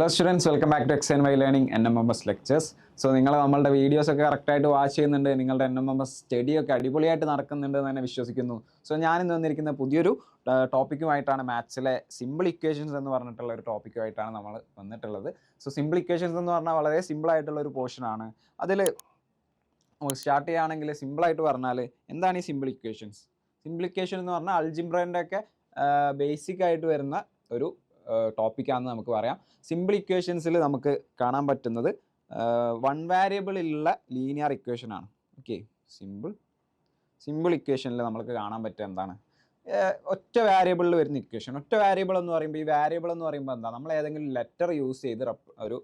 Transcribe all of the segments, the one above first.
Hello students, welcome back to X and Y learning NMMS lectures. So നിങ്ങൾ നമ്മളുടെ വീഡിയോസൊക്കെ കറക്റ്റായിട്ട് വാച്ച് ചെയ്യുന്നുണ്ട്, നിങ്ങളുടെ NMMS സ്റ്റഡിയൊക്കെ അടിപൊളിയായിട്ട് നടക്കുന്നുണ്ട് എന്ന് തന്നെ വിശ്വസിക്കുന്നു. സോ ഞാനിന്ന് വന്നിരിക്കുന്ന പുതിയൊരു ടോപ്പിക്കുമായിട്ടാണ്, മാത്സിലെ സിമ്പിൾ ഇക്വേഷൻസ് എന്ന് പറഞ്ഞിട്ടുള്ള ഒരു ടോപ്പിക്കുമായിട്ടാണ് നമ്മൾ വന്നിട്ടുള്ളത്. സോ സിമ്പിൾ ഇക്വേഷൻസ് എന്ന് പറഞ്ഞാൽ വളരെ സിമ്പിളായിട്ടുള്ള ഒരു പോർഷനാണ്. അതിൽ സ്റ്റാർട്ട് ചെയ്യുകയാണെങ്കിൽ സിമ്പിളായിട്ട് പറഞ്ഞാൽ എന്താണ് ഈ സിമ്പിൾ ഇക്വേഷൻസ്? സിമ്പിൾ ഇക്വേഷൻ എന്ന് പറഞ്ഞാൽ അൾജിബ്രേൻ്റെ ഒക്കെ ബേസിക് ആയിട്ട് വരുന്ന ഒരു ടോപ്പിക്കാണെന്ന് നമുക്ക് പറയാം. സിമ്പിൾ ഇക്വേഷൻസിൽ നമുക്ക് കാണാൻ പറ്റുന്നത് വൺ വേരിയബിളിലുള്ള ലീനിയർ ഇക്വേഷനാണ്. ഓക്കെ, സിമ്പിൾ ഇക്വേഷനിൽ നമുക്ക് കാണാൻ പറ്റുക എന്താണ്? ഒറ്റ വേരിയബിളിൽ വരുന്ന ഇക്വേഷൻ. ഒറ്റ വേരിയബിൾ എന്ന് പറയുമ്പോൾ, ഈ വേരിയബിൾ എന്ന് പറയുമ്പോൾ എന്താ, നമ്മൾ ഏതെങ്കിലും ലെറ്റർ യൂസ് ചെയ്ത് ഒരു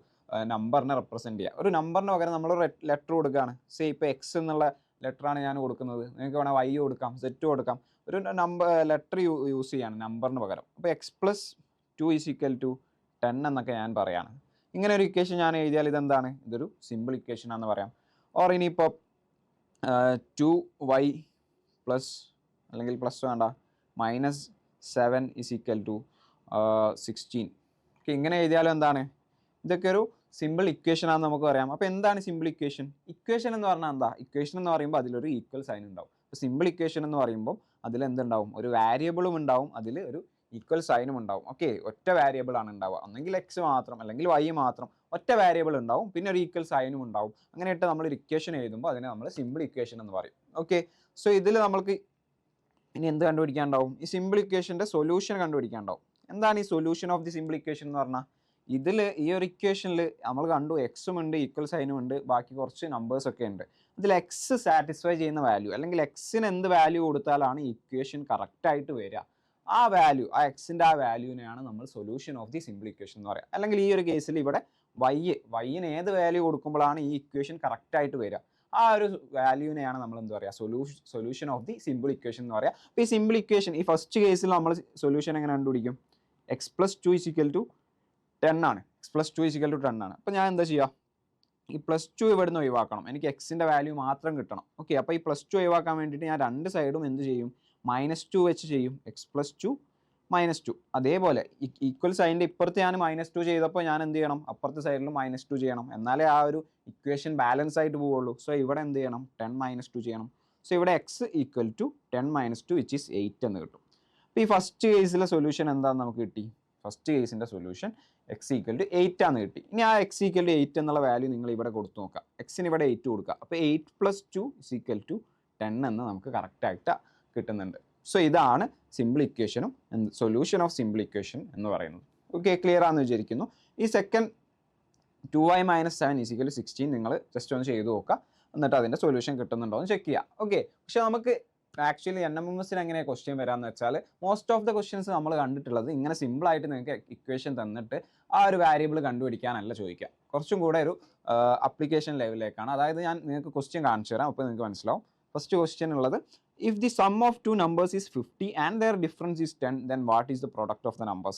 നമ്പറിനെ റെപ്രസെൻറ്റ് ചെയ്യുക. ഒരു നമ്പറിന് പകരം നമ്മൾ ലെറ്റർ കൊടുക്കുകയാണ്. സേ ഇപ്പോൾ എക്സ് എന്നുള്ള ലെറ്ററാണ് ഞാൻ കൊടുക്കുന്നത്, നിങ്ങൾക്ക് വേണേൽ വൈ കൊടുക്കാം, സെറ്റ് കൊടുക്കാം. ഒരു ലെറ്റർ യൂസ് ചെയ്യാണ് നമ്പറിന് പകരം. അപ്പോൾ x+2 = 10 എന്നൊക്കെ ഞാൻ പറയാണ്. ഇങ്ങനെ ഒരു ഇക്വേഷൻ ഞാൻ എഴുതിയാൽ ഇതെന്താണ്? ഇതൊരു സിമ്പിൾ ഇക്വേഷൻ ആണെന്ന് പറയാം. ഓർ ഇനിയിപ്പോൾ 2y പ്ലസ്, അല്ലെങ്കിൽ പ്ലസ് വേണ്ട, -7 = 16. ഓക്കെ, ഇങ്ങനെ എഴുതിയാലും എന്താണ്? ഇതൊക്കെ ഒരു സിമ്പിൾ ഇക്വേഷൻ ആണെന്ന് നമുക്ക് പറയാം. അപ്പോൾ എന്താണ് സിമ്പിൾ ഇക്വേഷൻ? ഇക്വേഷൻ എന്ന് പറഞ്ഞാൽ എന്താ? ഇക്വേഷൻ എന്ന് പറയുമ്പോൾ അതിലൊരു ഈക്വൽ സൈൻ ഉണ്ടാവും. അപ്പോൾ സിമ്പിൾ ഇക്വേഷൻ എന്ന് പറയുമ്പോൾ അതിൽ എന്തുണ്ടാവും? ഒരു വേരിയബിളും ഉണ്ടാവും, അതിൽ ഒരു ഈക്വൽ സൈനും ഉണ്ടാവും. ഓക്കെ, ഒറ്റ വേരിയബിൾ ആണ് ഉണ്ടാവുക. ഒന്നെങ്കിൽ എക്സ് മാത്രം, അല്ലെങ്കിൽ വൈ മാത്രം, ഒറ്റ വേരിയബിൾ ഉണ്ടാവും, പിന്നെ ഒരു ഈക്വൽ സൈനും ഉണ്ടാവും. അങ്ങനെയിട്ട് നമ്മൾ ഒരു ഇക്വേഷൻ എഴുതുമ്പോൾ അതിനെ നമ്മൾ സിമ്പിൾ ഇക്വേഷൻ എന്ന് പറയും. ഓക്കെ, സോ ഇതിൽ നമ്മൾക്ക് ഇനി എന്ത് കണ്ടുപിടിക്കാനുണ്ടാവും? ഈ സിമ്പിൾ ഇക്വേഷൻ്റെ സൊല്യൂഷൻ കണ്ടുപിടിക്കാനുണ്ടാവും. എന്താണ് ഈ solution of the simple equation എന്ന് പറഞ്ഞാൽ? ഇതിൽ ഈ ഒരു ഇക്വേഷനിൽ നമ്മൾ കണ്ടു എക്സും ഉണ്ട്, ഈക്വൽ സൈനും ഉണ്ട്, ബാക്കി കുറച്ച് നമ്പേഴ്സൊക്കെ ഉണ്ട്. ഇതിൽ എക്സ് സാറ്റിസ്ഫൈ ചെയ്യുന്ന വാല്യൂ, അല്ലെങ്കിൽ എക്സിന് എന്ത് വാല്യൂ കൊടുത്താലാണ് ഈ ഇക്വേഷൻ കറക്റ്റായിട്ട് വരിക, ആ വാല്യൂ, ആ എക്സിൻ്റെ ആ വാല്യൂവിനെയാണ് നമ്മൾ solution of the simple equation എന്ന് പറയുക. അല്ലെങ്കിൽ ഈ ഒരു കേസിൽ ഇവിടെ വൈന് ഏത് വാല്യൂ കൊടുക്കുമ്പോഴാണ് ഈ ഇക്വേഷൻ കറക്റ്റായിട്ട് വരിക, ആ ഒരു വാല്യൂവിനെയാണ് നമ്മൾ എന്ത് പറയുക? Solution of the simple equation എന്ന് പറയുക. അപ്പോൾ ഈ സിമ്പിൾ ഇക്വേഷൻ, ഈ ഫസ്റ്റ് കേസിൽ നമ്മൾ സൊല്യൂഷൻ എങ്ങനെ കണ്ടുപിടിക്കും? x+2 = 10 ആണ്. x+2 = 10 ആണ്. അപ്പോൾ ഞാൻ എന്താ ചെയ്യുക? ഈ +2 ഇവിടെ നിന്ന് ഒഴിവാക്കണം, എനിക്ക് എക്സിൻ്റെ വാല്യൂ മാത്രം കിട്ടണം. ഓക്കെ, അപ്പോൾ ഈ +2 ഒഴിവാക്കാൻ വേണ്ടിയിട്ട് ഞാൻ രണ്ട് സൈഡും എന്ത് ചെയ്യും? -2 വെച്ച് ചെയ്യും. x+2 -2. അതേപോലെ ഈക്വൽ സൈൻ്റെ ഇപ്പുറത്ത് ഞാൻ -2 ചെയ്തപ്പോൾ ഞാൻ എന്ത് ചെയ്യണം? അപ്പുറത്തെ സൈഡിലും -2 ചെയ്യണം, എന്നാലേ ആ ഒരു ഇക്വേഷൻ ബാലൻസ് ആയിട്ട് പോവുള്ളൂ. സോ ഇവിടെ എന്ത് ചെയ്യണം? 10 - 2 ചെയ്യണം. സോ ഇവിടെ x = 10 - 2 which is 8 എന്ന് കിട്ടും. അപ്പോൾ ഈ ഫസ്റ്റ് കേസിലെ സൊല്യൂഷൻ എന്താണെന്ന് നമുക്ക് കിട്ടി? ഫസ്റ്റ് കേസിൻ്റെ സൊല്യൂഷൻ x = 8 ആണ് കിട്ടി. ഇനി ആ x = 8 എന്നുള്ള വാല്യൂ നിങ്ങൾ ഇവിടെ കൊടുത്തു നോക്കുക. എക്സിന് ഇവിടെ 8 കൊടുക്കുക. അപ്പോൾ 8+2 = 10 എന്ന് നമുക്ക് കറക്റ്റായിട്ട് കിട്ടുന്നുണ്ട്. സോ ഇതാണ് സിമ്പിൾ ഇക്വേഷനും സൊല്യൂഷൻ ഓഫ് സിമ്പിൾ ഇക്വേഷൻ എന്ന് പറയുന്നത്. ഓക്കെ, ക്ലിയർ ആണെന്ന് വിചാരിക്കുന്നു. ഈ സെക്കൻഡ് 2y - 7 = 16 നിങ്ങൾ ജസ്റ്റ് ഒന്ന് ചെയ്ത് നോക്കുക, എന്നിട്ട് അതിൻ്റെ സൊല്യൂഷൻ കിട്ടുന്നുണ്ടോ എന്ന് ചെക്ക് ചെയ്യുക. ഓക്കെ, പക്ഷേ നമുക്ക് ആക്ച്വലി NMMSന് എങ്ങനെ ക്വസ്റ്റ്യൻ വരാമെന്ന് വെച്ചാൽ, മോസ്റ്റ് ഓഫ് ദ ക്വസ്റ്റ്യൻസ് നമ്മൾ കണ്ടിട്ടുള്ളത് ഇങ്ങനെ സിമ്പിളായിട്ട് നിങ്ങൾക്ക് ഇക്വേഷൻ തന്നിട്ട് ആ ഒരു വാരിയബിൾ കണ്ടുപിടിക്കാനല്ല ചോദിക്കുക, കുറച്ചും കൂടെ ഒരു അപ്ലിക്കേഷൻ ലെവലിലേക്കാണ്. അതായത് ഞാൻ നിങ്ങൾക്ക് ക്വസ്റ്റ്യൻ കാണിച്ചു തരാം, അപ്പോൾ നിങ്ങൾക്ക് മനസ്സിലാവും. ഫസ്റ്റ് ക്വസ്റ്റ്യൻ ഉള്ളത്, if the sum of two numbers is 50 and their difference is 10, then what is the product of the numbers?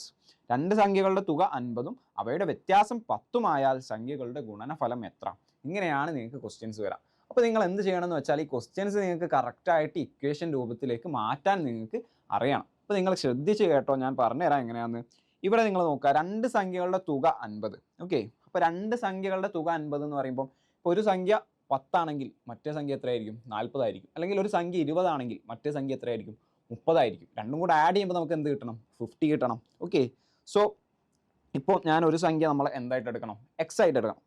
രണ്ട് സംഖ്യകളുടെ തുക 50ഉം അവയുടെ വ്യത്യാസം 10ഉം ആയാൽ സംഖ്യകളുടെ ഗുണനഫലം എത്ര? ഇങ്ങനെയാണ് നിങ്ങൾക്ക് ക്വസ്റ്റ്യൻസ് വരാം. അപ്പോൾ നിങ്ങൾ എന്ത് ചെയ്യണമെന്ന് വെച്ചാൽ, ഈ ക്വസ്റ്റ്യൻസ് നിങ്ങൾക്ക് കറക്റ്റായിട്ട് ഇക്വേഷൻ രൂപത്തിലേക്ക് മാറ്റാൻ നിങ്ങൾക്ക് അറിയണം. അപ്പോൾ നിങ്ങൾ ശ്രദ്ധിച്ച് കേട്ടോ, ഞാൻ പറഞ്ഞുതരാം എങ്ങനെയാണെന്ന്. ഇവിടെ നിങ്ങൾ നോക്കുക, രണ്ട് സംഖ്യകളുടെ തുക 50. ഓക്കെ, അപ്പോൾ രണ്ട് സംഖ്യകളുടെ തുക 50 എന്ന് പറയുമ്പോൾ, ഇപ്പോൾ ഒരു സംഖ്യ 10 ആണെങ്കിൽ മറ്റേ സംഖ്യ എത്രയായിരിക്കും? 40 ആയിരിക്കും. അല്ലെങ്കിൽ ഒരു സംഖ്യ 20 ആണെങ്കിൽ മറ്റേ സംഖ്യ എത്രയായിരിക്കും? 30 ആയിരിക്കും. രണ്ടും കൂടെ ആഡ് ചെയ്യുമ്പോൾ നമുക്ക് എന്ത് കിട്ടണം? 50 കിട്ടണം. ഓക്കെ, സോ ഇപ്പോൾ ഞാൻ ഒരു സംഖ്യ നമ്മൾ എന്തായിട്ട് എടുക്കണം? എക്സ് ആയിട്ട് എടുക്കണം.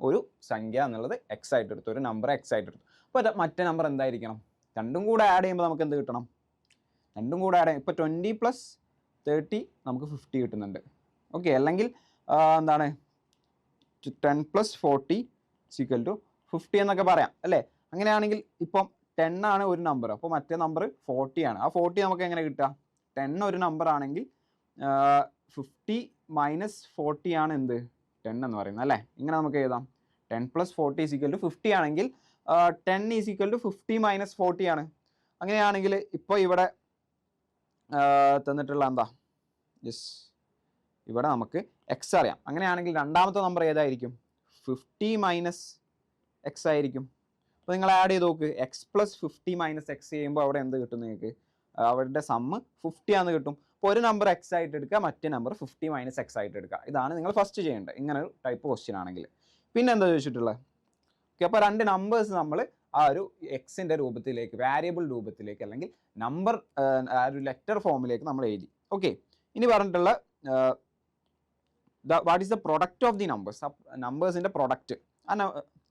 ഒരു സംഖ്യ എന്നുള്ളത് എക്സ് ആയിട്ട് എടുത്തു, ഒരു നമ്പർ എക്സ് ആയിട്ട് എടുത്തു. അപ്പോൾ മറ്റേ നമ്പർ എന്തായിരിക്കണം? രണ്ടും കൂടെ ആഡ് ചെയ്യുമ്പോൾ നമുക്ക് എന്ത് കിട്ടണം? രണ്ടും കൂടെ ആഡ് ചെയ്യും. ഇപ്പോൾ 20 + 30 നമുക്ക് 50 കിട്ടുന്നുണ്ട്. ഓക്കെ, അല്ലെങ്കിൽ എന്താണ് 10 + 40 = 50 എന്നൊക്കെ പറയാം അല്ലേ? അങ്ങനെയാണെങ്കിൽ ഇപ്പം 10 ആണ് ഒരു നമ്പർ, അപ്പോൾ മറ്റേ നമ്പർ 40 ആണ്. ആ 40 നമുക്ക് എങ്ങനെ കിട്ടുക? 10 ഒരു നമ്പർ ആണെങ്കിൽ 50 - 40 ആണ് എന്ത്? 10 എന്ന് പറയുന്നത് അല്ലേ? ഇങ്ങനെ നമുക്ക് എഴുതാം. 10 + 40 = 50 ആണെങ്കിൽ 10 = 50 - 40 ആണ്. അങ്ങനെയാണെങ്കിൽ ഇപ്പോൾ ഇവിടെ തന്നിട്ടുള്ള എന്താ? യെസ്, ഇവിടെ നമുക്ക് എക്സ് അറിയാം. അങ്ങനെയാണെങ്കിൽ രണ്ടാമത്തെ നമ്പർ ഏതായിരിക്കും? 50 - x ആയിരിക്കും. അപ്പോൾ നിങ്ങൾ ആഡ് ചെയ്ത് നോക്ക്, x + 50 - x ചെയ്യുമ്പോൾ അവിടെ എന്ത് കിട്ടും നിങ്ങൾക്ക്? അവരുടെ സമ്മ് 50 ആണെന്ന് കിട്ടും. അപ്പോൾ ഒരു നമ്പർ എക്സ് ആയിട്ട് എടുക്കുക, മറ്റേ നമ്പർ 50 മൈനസ് എക്സ് ആയിട്ട് എടുക്കുക. ഇതാണ് നിങ്ങൾ ഫസ്റ്റ് ചെയ്യേണ്ടത് ഇങ്ങനെ ഒരു ടൈപ്പ് ക്വസ്റ്റ്യൻ ആണെങ്കിൽ. പിന്നെ എന്താ ചോദിച്ചിട്ടുള്ളത്? ഓക്കെ, അപ്പോൾ രണ്ട് നമ്പേഴ്സ് നമ്മൾ ആ ഒരു എക്സിൻ്റെ രൂപത്തിലേക്ക്, വാരിയബിൾ രൂപത്തിലേക്ക് അല്ലെങ്കിൽ നമ്പർ ആ ഒരു ലെറ്റർ ഫോമിലേക്ക് നമ്മൾ എഴുതി. ഓക്കെ, ഇനി പറഞ്ഞിട്ടുള്ള what is the product of the numbers, നമ്പേഴ്സിൻ്റെ പ്രൊഡക്റ്റ്.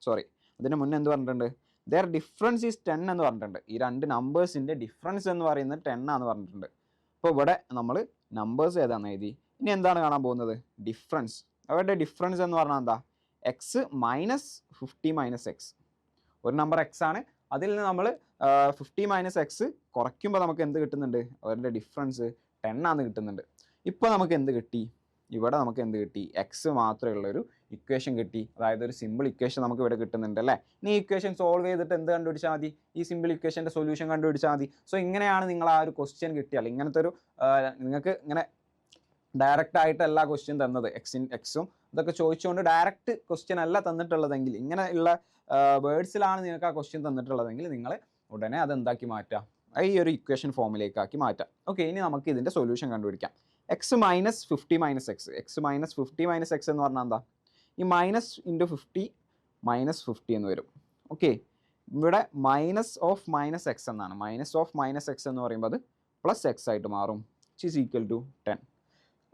സോറി, അതിന് മുന്നേ എന്ത് പറഞ്ഞിട്ടുണ്ട്? ദർ ഡിഫറൻസ് ഈസ് 10 എന്ന് പറഞ്ഞിട്ടുണ്ട്. ഈ രണ്ട് നമ്പേഴ്സിൻ്റെ ഡിഫറൻസ് എന്ന് പറയുന്നത് 10 ആണെന്ന് പറഞ്ഞിട്ടുണ്ട്. അപ്പോൾ ഇവിടെ നമ്മൾ നമ്പേഴ്സ് ഏതാണെന്ന് എഴുതി. ഇനി എന്താണ് കാണാൻ പോകുന്നത്? ഡിഫറൻസ്. അവരുടെ ഡിഫറൻസ് എന്ന് പറഞ്ഞാൽ എന്താ? X minus 50 minus X. ഒരു നമ്പർ എക്സ് ആണ്, അതിൽ നിന്ന് നമ്മൾ 50 മൈനസ് എക്സ് കുറയ്ക്കുമ്പോൾ നമുക്ക് എന്ത് കിട്ടുന്നുണ്ട്? അവരുടെ ഡിഫറൻസ് 10 ആണെന്ന് കിട്ടുന്നുണ്ട്. ഇപ്പോൾ നമുക്ക് എന്ത് കിട്ടി? ഇവിടെ നമുക്ക് എന്ത് കിട്ടി? എക്സ് മാത്രമേ ഉള്ളൊരു ഇക്വേഷൻ കിട്ടി. അതായത് ഒരു സിമ്പിൾ ഇക്വേഷൻ നമുക്ക് ഇവിടെ കിട്ടുന്നുണ്ട് അല്ലേ? ഇനി ഈ ഇക്വേഷൻ സോൾവ് ചെയ്തിട്ട് എന്ത് കണ്ടുപിടിച്ചാൽ മതി? ഈ സിമ്പിൾ ഇക്വേഷൻ്റെ സൊല്യൂഷൻ കണ്ടുപിടിച്ചാൽ മതി. സോ ഇങ്ങനെയാണ് നിങ്ങൾ ആ ഒരു ക്വസ്റ്റ്യൻ കിട്ടിയാൽ, ഇങ്ങനത്തെ ഒരു നിങ്ങൾക്ക് ഇങ്ങനെ ഡയറക്റ്റ് ആയിട്ട് എല്ലാ ക്വസ്റ്റ്യൻ തന്നത് എക്സും ഇതൊക്കെ ചോദിച്ചുകൊണ്ട് ഡയറക്റ്റ് ക്വസ്റ്റ്യൻ അല്ല തന്നിട്ടുള്ളതെങ്കിൽ, ഇങ്ങനെയുള്ള വേർഡ്സിലാണ് നിങ്ങൾക്ക് ആ ക്വസ്റ്റ്യൻ തന്നിട്ടുള്ളതെങ്കിൽ നിങ്ങൾ ഉടനെ അത് എന്താക്കി മാറ്റാം? ഈ ഒരു ഇക്വേഷൻ ഫോമിലേക്കാക്കി മാറ്റാം. ഓക്കെ, ഇനി നമുക്ക് ഇതിൻ്റെ സൊല്യൂഷൻ കണ്ടുപിടിക്കാം. X minus 50 minus X. X minus 50 minus X എന്ന് പറഞ്ഞാൽ എന്താ? ഈ മൈനസ് ഇൻറ്റു 50 മൈനസ് 50 എന്ന് വരും. ഓക്കെ, ഇവിടെ മൈനസ് ഓഫ് മൈനസ് എക്സ് എന്നാണ്. മൈനസ് ഓഫ് മൈനസ് എക്സ് എന്ന് പറയുമ്പോൾ അത് പ്ലസ് എക്സ് ആയിട്ട് മാറും. Which is equal to 10.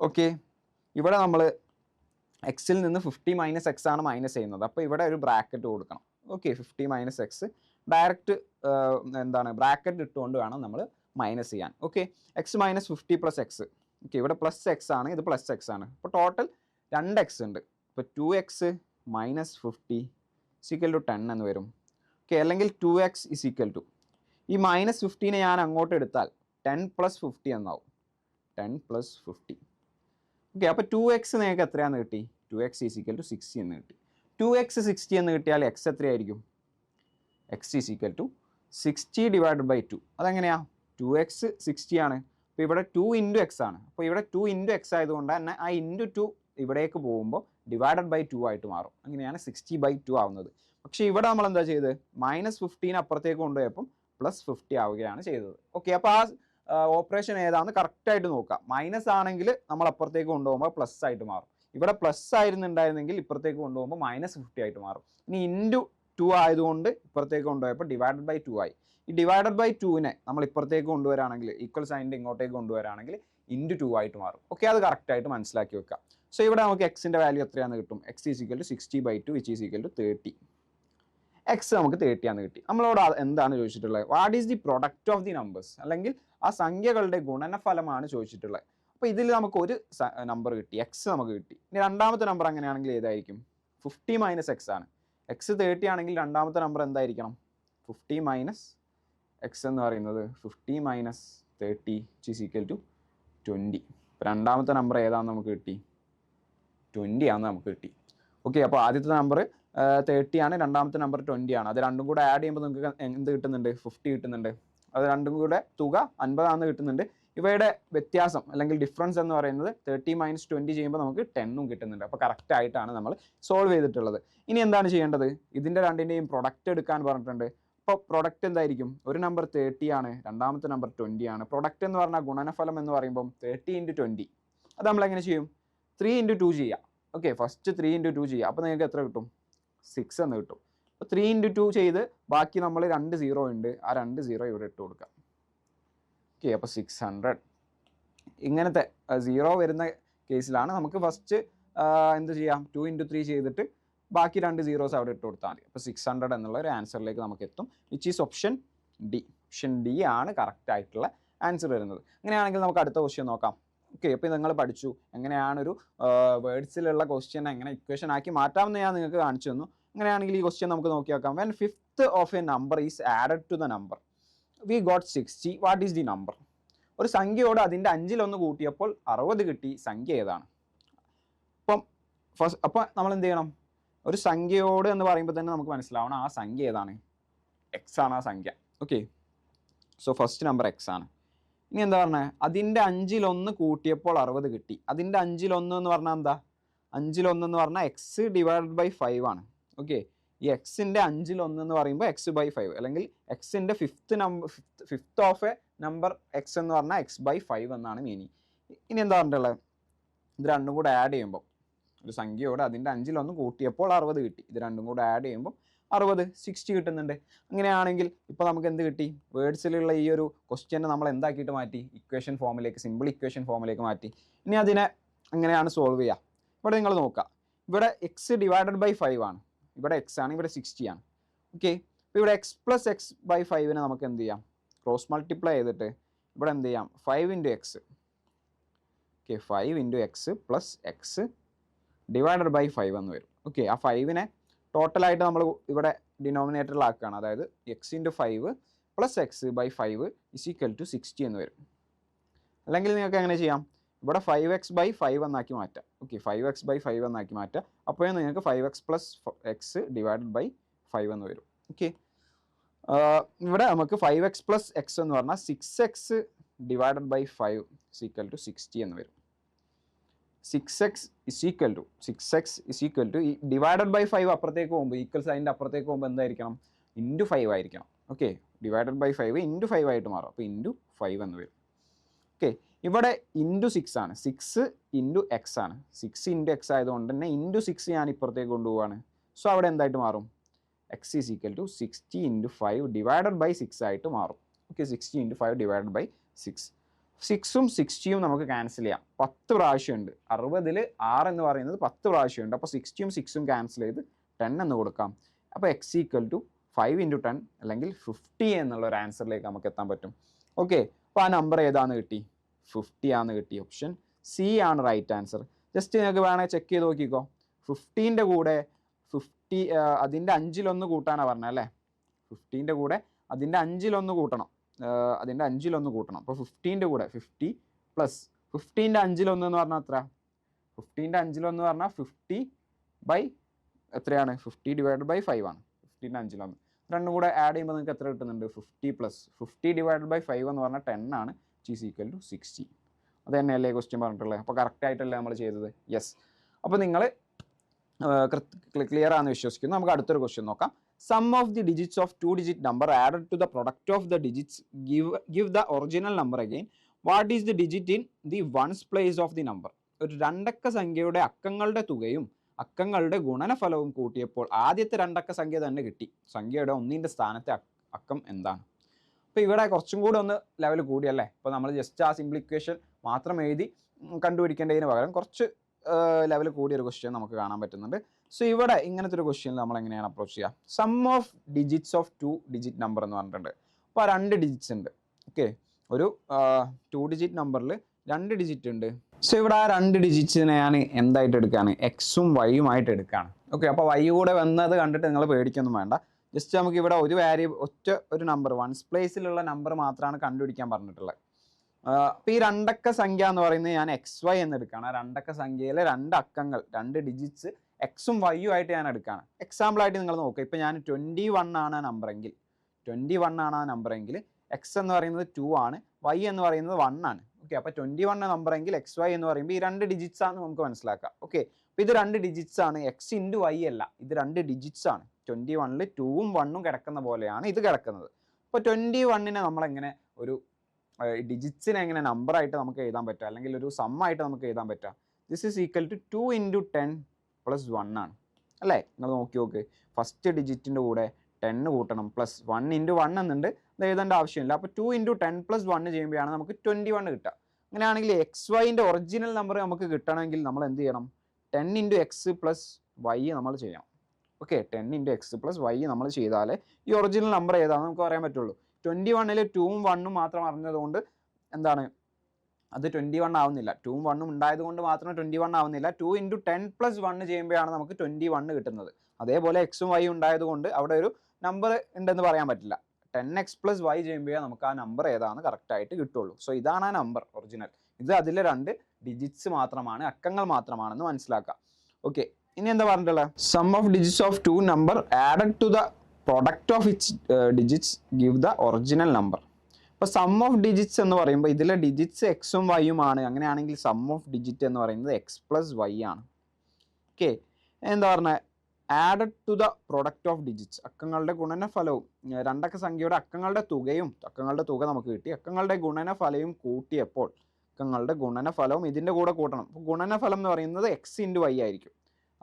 Okay, ഇവിടെ നമ്മൾ എക്സിൽ നിന്ന് 50 മൈനസ് എക്സ് ആണ് മൈനസ് ചെയ്യുന്നത്. അപ്പോൾ ഇവിടെ ഒരു ബ്രാക്കറ്റ് കൊടുക്കണം. ഓക്കെ, 50 മൈനസ് എക്സ് ഡയറക്റ്റ് എന്താണ് ബ്രാക്കറ്റ് ഇട്ടുകൊണ്ട് വേണം നമ്മൾ മൈനസ് ചെയ്യാൻ. Okay, X minus 50 plus X. Okay, ഇവിടെ പ്ലസ് എക്സ് ആണ്, ഇത് പ്ലസ് എക്സ് ആണ്. അപ്പോൾ ടോട്ടൽ 2 എക്സ് ഉണ്ട്. അപ്പോൾ 2x മൈനസ് 50 ഈക്വൽ ടു 10 എന്ന് വരും. ഓക്കെ, അല്ലെങ്കിൽ 2x ഇസ് ഈക്വൽ ടു, ഈ മൈനസ് 15 ഞാൻ അങ്ങോട്ട് എടുത്താൽ 10 പ്ലസ് 50 എന്നാവും. 10 പ്ലസ് 50. ഓക്കെ, അപ്പോൾ 2x നിങ്ങൾക്ക് എത്രയാണെന്ന് കിട്ടി? 2x ഈസ് ഈക്വൽ ടു 60 എന്ന് കിട്ടി. 2x 60 എന്ന് കിട്ടിയാൽ x എത്രയായിരിക്കും? x is equal to 60 divided by 2. അതെങ്ങനെയാണ്? 2x 60 ആണ്. അപ്പോൾ ഇവിടെ 2 ഇൻറ്റു എക്സ് ആണ്. അപ്പോൾ ഇവിടെ 2 ഇൻറ്റു എക്സ് ആയതുകൊണ്ട് തന്നെ ആ ഇൻറ്റു 2 ഇവിടേക്ക് പോകുമ്പോൾ ഡിവൈഡഡ് ബൈ 2 ആയിട്ട് മാറും. അങ്ങനെയാണ് 60/2 ആവുന്നത്. പക്ഷേ ഇവിടെ നമ്മൾ എന്താ ചെയ്തത്? മൈനസ് 15 അപ്പുറത്തേക്ക് കൊണ്ടുപോയപ്പം പ്ലസ് 50 ആവുകയാണ് ചെയ്തത്. ഓക്കെ, അപ്പോൾ ആ ഓപ്പറേഷൻ ഏതാണെന്ന് കറക്റ്റായിട്ട് നോക്കാം. മൈനസ് ആണെങ്കിൽ നമ്മൾ അപ്പുറത്തേക്ക് കൊണ്ടുപോകുമ്പോൾ പ്ലസ് ആയിട്ട് മാറും. ഇവിടെ പ്ലസ് ആയിരുന്നുണ്ടായിരുന്നെങ്കിൽ ഇപ്പുറത്തേക്ക് കൊണ്ടുപോകുമ്പോൾ മൈനസ് 50 ആയിട്ട് മാറും. ഇനി ഇൻറ്റു 2 ആയതുകൊണ്ട് ഇപ്പുറത്തേക്ക് കൊണ്ടുപോയപ്പോൾ ഡിവൈഡഡ് ബൈ 2 ആയി. ഈ ഡിവൈഡഡ് ബൈ 2നെ നമ്മൾ ഇപ്പുറത്തേക്ക് കൊണ്ടുവരാണെങ്കിൽ, ഈക്വൽ സൈനിൻ്റെ ഇങ്ങോട്ടേക്ക് കൊണ്ടുവരാണെങ്കിൽ ഇൻറ്റു 2 ആയിട്ട് മാറും. ഓക്കെ, അത് കറക്റ്റായിട്ട് മനസ്സിലാക്കി വെക്കാം. സോ ഇവിടെ നമുക്ക് എക്സിൻ്റെ വാല്യൂ എത്രയാണെന്ന് കിട്ടും? X is equal to 60/2 which is equal to 30. X നമുക്ക് 30 ആണെന്ന് കിട്ടി. നമ്മളോട് എന്താണ് ചോദിച്ചിട്ടുള്ളത്? What is the product of the numbers, അല്ലെങ്കിൽ ആ സംഖ്യകളുടെ ഗുണനഫലമാണ് ചോദിച്ചിട്ടുള്ളത്. അപ്പോൾ ഇതിൽ നമുക്ക് ഒരു നമ്പർ കിട്ടി, എക്സ് നമുക്ക് കിട്ടി. ഇനി രണ്ടാമത്തെ നമ്പർ അങ്ങനെയാണെങ്കിൽ ഏതായിരിക്കും? 50 മൈനസ് എക്സ് ആണ്. എക്സ് 30 ആണെങ്കിൽ രണ്ടാമത്തെ നമ്പർ എന്തായിരിക്കണം? 50 മൈനസ് എക്സ് എന്ന് പറയുന്നത് 50 മൈനസ് 30 ഈസ് ഈക്വൽ ടു 20. രണ്ടാമത്തെ നമ്പർ ഏതാണെന്ന് നമുക്ക് കിട്ടി? 20 ആണെന്ന് നമുക്ക് കിട്ടി. ഓക്കെ, അപ്പോൾ ആദ്യത്തെ നമ്പർ 30 ആണ്, രണ്ടാമത്തെ നമ്പർ 20 ആണ്. അത് രണ്ടും കൂടെ ആഡ് ചെയ്യുമ്പോൾ നിങ്ങൾക്ക് എന്ത് കിട്ടുന്നുണ്ട്? 50 കിട്ടുന്നുണ്ട്. അത് രണ്ടും കൂടെ തുക 50 ആണെന്ന് കിട്ടുന്നുണ്ട്. ഇവയുടെ വ്യത്യാസം അല്ലെങ്കിൽ ഡിഫറൻസ് എന്ന് പറയുന്നത് 30 മൈനസ് 20 ചെയ്യുമ്പോൾ നമുക്ക് 10ഉം കിട്ടുന്നുണ്ട്. അപ്പോൾ കറക്റ്റ് ആയിട്ടാണ് നമ്മൾ സോൾവ് ചെയ്തിട്ടുള്ളത്. ഇനി എന്താണ് ചെയ്യേണ്ടത്? ഇതിൻ്റെ രണ്ടിൻ്റെയും പ്രൊഡക്റ്റ് എടുക്കാൻ പറഞ്ഞിട്ടുണ്ട്. അപ്പോൾ പ്രൊഡക്റ്റ് എന്തായിരിക്കും? ഒരു നമ്പർ 30 ആണ്, രണ്ടാമത്തെ നമ്പർ 20 ആണ്. പ്രൊഡക്റ്റ് എന്ന് പറഞ്ഞാൽ ഗുണനഫലം എന്ന് പറയുമ്പം 30 ഇൻറ്റു 20. അത് നമ്മൾ എങ്ങനെ ചെയ്യും? 3 ഇൻറ്റു 2 ചെയ്യാം. ഓക്കെ, ഫസ്റ്റ് 3 ഇൻറ്റു 2 ചെയ്യാം. അപ്പോൾ നിങ്ങൾക്ക് എത്ര കിട്ടും? 6 എന്ന് കിട്ടും. അപ്പോൾ 3 ഇൻറ്റു 2 ചെയ്ത് ബാക്കി നമ്മൾ 2 0 ഉണ്ട്, ആ 2 0 ഇവിടെ ഇട്ട് കൊടുക്കാം. ഓക്കെ, അപ്പോൾ 600. ഇങ്ങനത്തെ 0 വരുന്ന കേസിലാണ് നമുക്ക് ഫസ്റ്റ് എന്ത് ചെയ്യാം? 2 ഇൻറ്റു 3 ചെയ്തിട്ട് ബാക്കി 2 zeros അവിടെ ഇട്ട് കൊടുത്താൽ മതി. അപ്പോൾ 600 എന്നുള്ള ഒരു ആൻസറിലേക്ക് നമുക്ക് എത്തും. Which is option D. Option D ആണ് കറക്റ്റ് ആയിട്ടുള്ള ആൻസർ വരുന്നത്. അങ്ങനെയാണെങ്കിൽ നമുക്ക് അടുത്ത ക്വസ്റ്റ്യൻ നോക്കാം. ഓക്കെ, അപ്പോൾ നിങ്ങൾ പഠിച്ചു എങ്ങനെയാണൊരു വേർഡ്സിലുള്ള ക്വസ്റ്റ്യൻ എങ്ങനെ ഇക്വേഷൻ ആക്കി മാറ്റാമെന്ന് ഞാൻ നിങ്ങൾക്ക് കാണിച്ചു തന്നു. അങ്ങനെയാണെങ്കിൽ ഈ ക്വസ്റ്റ്യൻ നമുക്ക് നോക്കി നോക്കാം. When 5th of a number is added to the number we got 60, what is the number? ഒരു സംഖ്യയോട് അതിൻ്റെ 5-1 കൂട്ടിയപ്പോൾ 60 കിട്ടി. സംഖ്യ ഏതാണ്? അപ്പോൾ നമ്മൾ എന്ത് ചെയ്യണം? ഒരു സംഖ്യയോട് എന്ന് പറയുമ്പോൾ തന്നെ നമുക്ക് മനസ്സിലാവണം ആ സംഖ്യ ഏതാണ്? എക്സ് ആണ് ആ സംഖ്യ. Okay, so first number X ആണ്. ഇനി എന്താ പറഞ്ഞത്? അതിൻ്റെ 5-1 കൂട്ടിയപ്പോൾ 60 കിട്ടി. അതിൻ്റെ 5-1 എന്ന് പറഞ്ഞാൽ എന്താ? 5-1 എന്ന് പറഞ്ഞാൽ എക്സ് ഡിവൈഡഡ് ബൈ 5 ആണ്. ഓക്കെ, ഈ എക്സിൻ്റെ 5-1 എന്ന് പറയുമ്പോൾ എക്സ് ബൈ 5, അല്ലെങ്കിൽ എക്സിൻ്റെ 5th of a number X എന്ന് പറഞ്ഞാൽ x/5 എന്നാണ് മീനിങ്. ഇനി എന്താ പറഞ്ഞിട്ടുള്ളത്, ഇത് രണ്ടും കൂടെ ആഡ് ചെയ്യുമ്പോൾ ഒരു സംഖ്യയോട് അതിൻ്റെ 5-1 കൂട്ടിയപ്പോൾ 60 കിട്ടി. ഇത് രണ്ടും കൂടെ ആഡ് ചെയ്യുമ്പോൾ 60 കിട്ടുന്നുണ്ട്. അങ്ങനെയാണെങ്കിൽ ഇപ്പോൾ നമുക്ക് എന്ത് കിട്ടി, വേർഡ്സിലുള്ള ഈ ഒരു ക്വസ്റ്റ്യനെ നമ്മൾ എന്താക്കിയിട്ട് മാറ്റി, ഇക്വേഷൻ ഫോമിലേക്ക്, സിമ്പിൾ ഇക്വേഷൻ ഫോമിലേക്ക് മാറ്റി. ഇനി അതിനെ എങ്ങനെയാണ് സോൾവ് ചെയ്യുക? ഇവിടെ നിങ്ങൾ നോക്കുക, ഇവിടെ x/5 ആണ്, ഇവിടെ x ആണ്, ഇവിടെ 60 ആണ്. ഓക്കെ, അപ്പോൾ ഇവിടെ x + x/5 നമുക്ക് എന്ത് ചെയ്യാം, ക്രോസ് മൾട്ടിപ്ലൈ ചെയ്തിട്ട് ഇവിടെ എന്ത് ചെയ്യാം, 5 × x. ഓക്കെ, 5 × x + x / 5 എന്ന് വരും. ഓക്കെ, ആ 5നെ ടോട്ടലായിട്ട് നമ്മൾ ഇവിടെ ഡിനോമിനേറ്ററിലാക്കുകയാണ്, അതായത് x × 5 + x/5 = 60 എന്ന് വരും. അല്ലെങ്കിൽ നിങ്ങൾക്ക് എങ്ങനെ ചെയ്യാം, ഇവിടെ 5x/5 എന്നാക്കി മാറ്റാം. ഓക്കെ, 5x/5 എന്നാക്കി മാറ്റാം. അപ്പോഴേ നിങ്ങൾക്ക് 5x + x / 5 എന്ന് വരും. ഓക്കെ, ഇവിടെ നമുക്ക് 5x + x എന്ന് പറഞ്ഞാൽ 6x / 5 = 60 എന്ന് വരും. 6x ഈ /5 അപ്പുറത്തേക്ക് പോകുമ്പോൾ, ഈക്വൽ സൈൻ്റെ അപ്പുറത്തേക്ക് പോകുമ്പോൾ എന്തായിരിക്കണം, × 5 ആയിരിക്കണം. ഓക്കെ, /5 × 5 ആയിട്ട് മാറും. അപ്പോൾ × 5 എന്ന് വരും. ഓക്കെ, ഇവിടെ × 6 ആണ്, 6 × x ആണ്. 6 × x ആയതുകൊണ്ട് തന്നെ × 6 ഞാൻ ഇപ്പുറത്തേക്ക് കൊണ്ടുപോവാണ്. സോ അവിടെ എന്തായിട്ട് മാറും, x = 60 × 5 / 6 ആയിട്ട് മാറും. ഓക്കെ, 60 × 5 / 6. 6ഉം 60യും നമുക്ക് ക്യാൻസൽ ചെയ്യാം. 10 പ്രാവശ്യമുണ്ട്. 60ൽ 6 എന്ന് പറയുന്നത് 10 പ്രാവശ്യമുണ്ട്. അപ്പോൾ 60യും 6ഉം ക്യാൻസൽ ചെയ്ത് 10 എന്ന് കൊടുക്കാം. അപ്പോൾ x = 5 × 10 അല്ലെങ്കിൽ 50 എന്നുള്ള ഒരു ആൻസറിലേക്ക് നമുക്ക് എത്താൻ പറ്റും. ഓക്കെ, അപ്പോൾ ആ നമ്പർ ഏതാണെന്ന് കിട്ടി, 50 ആണ് കിട്ടി. ഓപ്ഷൻ സി ആണ് റൈറ്റ് ആൻസർ. ജസ്റ്റ് നിങ്ങൾക്ക് വേണമെങ്കിൽ ചെക്ക് ചെയ്ത് നോക്കിക്കോ. 15ൻ്റെ കൂടെ 50 അതിൻ്റെ 5-1 കൂട്ടാനാണ് പറഞ്ഞത് അല്ലേ. 15ൻ്റെ കൂടെ അതിൻ്റെ 5-1 കൂട്ടണം. അപ്പോൾ 15ൻ്റെ കൂടെ 50 + 15ൻ്റെ 5-1 എന്ന് പറഞ്ഞാൽ എത്ര, 15ൻ്റെ 5-1 എന്ന് പറഞ്ഞാൽ 50 എത്രയാണ്, 50 / 5 ആണ്. 15ൻ്റെ 5-1 രണ്ടും കൂടെ ആഡ് ചെയ്യുമ്പോൾ നിങ്ങൾക്ക് എത്ര കിട്ടുന്നുണ്ട്, 50 + 50 / 5 എന്ന് പറഞ്ഞാൽ 10 ആണ്. = 60. അത് തന്നെയല്ലേ ക്വസ്റ്റ്യൻ പറഞ്ഞിട്ടുള്ളത്. അപ്പോൾ കറക്റ്റ് ആയിട്ടല്ലേ നമ്മൾ ചെയ്തത്. യെസ്, അപ്പോൾ നിങ്ങൾ ക്ലിയർ ആണെന്ന് വിശ്വസിക്കുന്നു. നമുക്ക് അടുത്തൊരു ക്വസ്റ്റ്യൻ നോക്കാം. Sum of the digits of 2-digit number added to the product of the digits give the original number again. What is the digit in the ones place of the number? ഒരു രണ്ടക്ക സംഖ്യയുടെ അക്കങ്ങളുടെ തുകയും അക്കങ്ങളുടെ ഗുണനഫലവും കൂട്ടിയപ്പോൾ ആദ്യത്തെ രണ്ടക്ക സംഖ്യ തന്നെ കിട്ടി. സംഖ്യയുടെ 1ൻ്റെ സ്ഥാനത്തെ അക്കം എന്താണ്? അപ്പോൾ ഇവിടെ കുറച്ചും കൂടെ ഒന്ന് ലെവൽ കൂടിയല്ലേ. ഇപ്പോൾ നമ്മൾ ജസ്റ്റ് ആ സിമ്പിൾ ഇക്വേഷൻ മാത്രം എഴുതി കണ്ടുപിടിക്കേണ്ടതിന് പകരം കുറച്ച് ലെവൽ കൂടിയൊരു ക്വസ്റ്റ്യൻ നമുക്ക് കാണാൻ പറ്റുന്നുണ്ട്. സോ ഇവിടെ ഇങ്ങനത്തെ ഒരു ക്വസ്റ്റ്യനിൽ നമ്മൾ എങ്ങനെയാണ് അപ്രോച്ച് ചെയ്യുക? Sum of digits of 2-digit number എന്ന് പറഞ്ഞിട്ടുണ്ട്. അപ്പോൾ 2 ഡിജിറ്റ്സ് ഉണ്ട്. ഓക്കെ, ഒരു 2-digit നമ്പറിൽ 2 ഡിജിറ്റ് ഉണ്ട്. സോ ഇവിടെ ആ 2 ഡിജിറ്റ്സിനെ ഞാൻ എന്തായിട്ട് എടുക്കുകയാണ്, എക്സും വൈയും ആയിട്ട് എടുക്കുകയാണ്. ഓക്കെ, അപ്പോൾ വൈ കൂടെ വന്നത് കണ്ടിട്ട് നിങ്ങൾ പേടിക്കൊന്നും വേണ്ട. ജസ്റ്റ് നമുക്ക് ഇവിടെ ഒരു നമ്പർ വൺസ് പ്ലേസിലുള്ള നമ്പർ മാത്രമാണ് കണ്ടുപിടിക്കാൻ പറഞ്ഞിട്ടുള്ളത്. അപ്പോൾ ഈ രണ്ടക്ക സംഖ്യ എന്ന് പറയുന്നത് ഞാൻ XY എന്ന് എടുക്കുകയാണ്. രണ്ടക്ക സംഖ്യയിലെ 2 അക്കങ്ങൾ 2 ഡിജിറ്റ്സ് എക്സും വൈയും ആയിട്ട് ഞാൻ എടുക്കുകയാണ്. എക്സാമ്പിൾ ആയിട്ട് നിങ്ങൾ നോക്കുക. ഇപ്പോൾ ഞാൻ 21 ആണ് ആ നമ്പറെങ്കിൽ എക്സ് എന്ന് പറയുന്നത് 2 ആണ്, വൈ എന്ന് പറയുന്നത് 1 ആണ്. ഓക്കെ, അപ്പോൾ 21 നമ്പറെങ്കിൽ XY എന്ന് പറയുമ്പോൾ ഈ 2 ഡിജിറ്റ്സ് ആണ് നമുക്ക് മനസ്സിലാക്കാം. ഓക്കെ, അപ്പോൾ ഇത് 2 ഡിജിറ്റ്സ് ആണ്, എക്സ് × വൈ അല്ല, ഇത് 2 ഡിജിറ്റ്സ് ആണ്. 21ൽ 2ഉം 1ഉം കിടക്കുന്ന പോലെയാണ് ഇത് കിടക്കുന്നത്. അപ്പോൾ 21നെ നമ്മളെങ്ങനെ ഒരു ഡിജിറ്റ്സിനെ എങ്ങനെ നമ്പറായിട്ട് നമുക്ക് എഴുതാൻ പറ്റുക, അല്ലെങ്കിൽ ഒരു സമ്മായിട്ട് നമുക്ക് എഴുതാൻ പറ്റുക? ദിസ് ഈസ് ഈക്വൽ ടു 2 × 10 + 1 ആണ് അല്ലേ. നിങ്ങൾ നോക്ക്, ഫസ്റ്റ് ഡിജിറ്റിൻ്റെ കൂടെ 10 കൂട്ടണം, പ്ലസ് 1 × 1 എന്നുണ്ട്, ഇത് എഴുതേണ്ട ആവശ്യമില്ല. അപ്പോൾ 2 × 10 + 1 ചെയ്യുമ്പോഴാണ് നമുക്ക് 21 കിട്ടുക. അങ്ങനെയാണെങ്കിൽ XYൻ്റെ ഒറിജിനൽ നമ്പർ നമുക്ക് കിട്ടണമെങ്കിൽ നമ്മൾ എന്ത് ചെയ്യണം, 10 × x + y നമ്മൾ ചെയ്യണം. ഓക്കെ, 10 × x + y നമ്മൾ ചെയ്താലേ ഈ ഒറിജിനൽ നമ്പർ ഏതാണെന്ന് നമുക്ക് പറയാൻ പറ്റുള്ളൂ. 21ൽ 2ഉം 1ഉം മാത്രം അറിഞ്ഞതുകൊണ്ട് എന്താണ്, അത് 21 ആവുന്നില്ല. 2ഉം 1ഉം ഉണ്ടായത് കൊണ്ട് മാത്രം 21 ആവുന്നില്ല. 2 × 10 + 1 ചെയ്യുമ്പോഴാണ് നമുക്ക് 21 കിട്ടുന്നത്. അതേപോലെ എക്സും വൈ ഉണ്ടായത് കൊണ്ട് അവിടെ ഒരു നമ്പർ ഉണ്ടെന്ന് പറയാൻ പറ്റില്ല. 10x + y ചെയ്യുമ്പോഴേ നമുക്ക് ആ നമ്പർ ഏതാണെന്ന് കറക്റ്റായിട്ട് കിട്ടുള്ളൂ. സോ ഇതാണ് ആ നമ്പർ ഒറിജിനൽ. ഇത് അതിലെ 2 ഡിജിറ്റ്സ് മാത്രമാണ്, അക്കങ്ങൾ മാത്രമാണെന്ന് മനസ്സിലാക്കാം. ഓക്കെ, ഇനി എന്താ പറഞ്ഞിട്ടുള്ളത്? Sum of digits of 2 number added to the product of its digits give the original number. ഇപ്പോൾ സം ഓഫ് ഡിജിറ്റ്സ് എന്ന് പറയുമ്പോൾ ഇതിലെ ഡിജിറ്റ്സ് എക്സും വൈയും ആണ്. അങ്ങനെയാണെങ്കിൽ സം ഓഫ് ഡിജിറ്റ് എന്ന് പറയുന്നത് x + y ആണ്. ഓക്കെ, എന്താ പറഞ്ഞത്, added to the product of digits, അക്കങ്ങളുടെ ഗുണനഫലവും രണ്ടക്ക സംഖ്യയുടെ അക്കങ്ങളുടെ തുകയും, അക്കങ്ങളുടെ തുക നമുക്ക് കിട്ടി, അക്കങ്ങളുടെ ഗുണനഫലവും കൂട്ടിയപ്പോൾ അക്കങ്ങളുടെ ഗുണനഫലവും ഇതിൻ്റെ കൂടെ കൂട്ടണം. അപ്പോൾ ഗുണനഫലം എന്ന് പറയുന്നത് എക്സ് ഇൻറ്റു വൈ ആയിരിക്കും.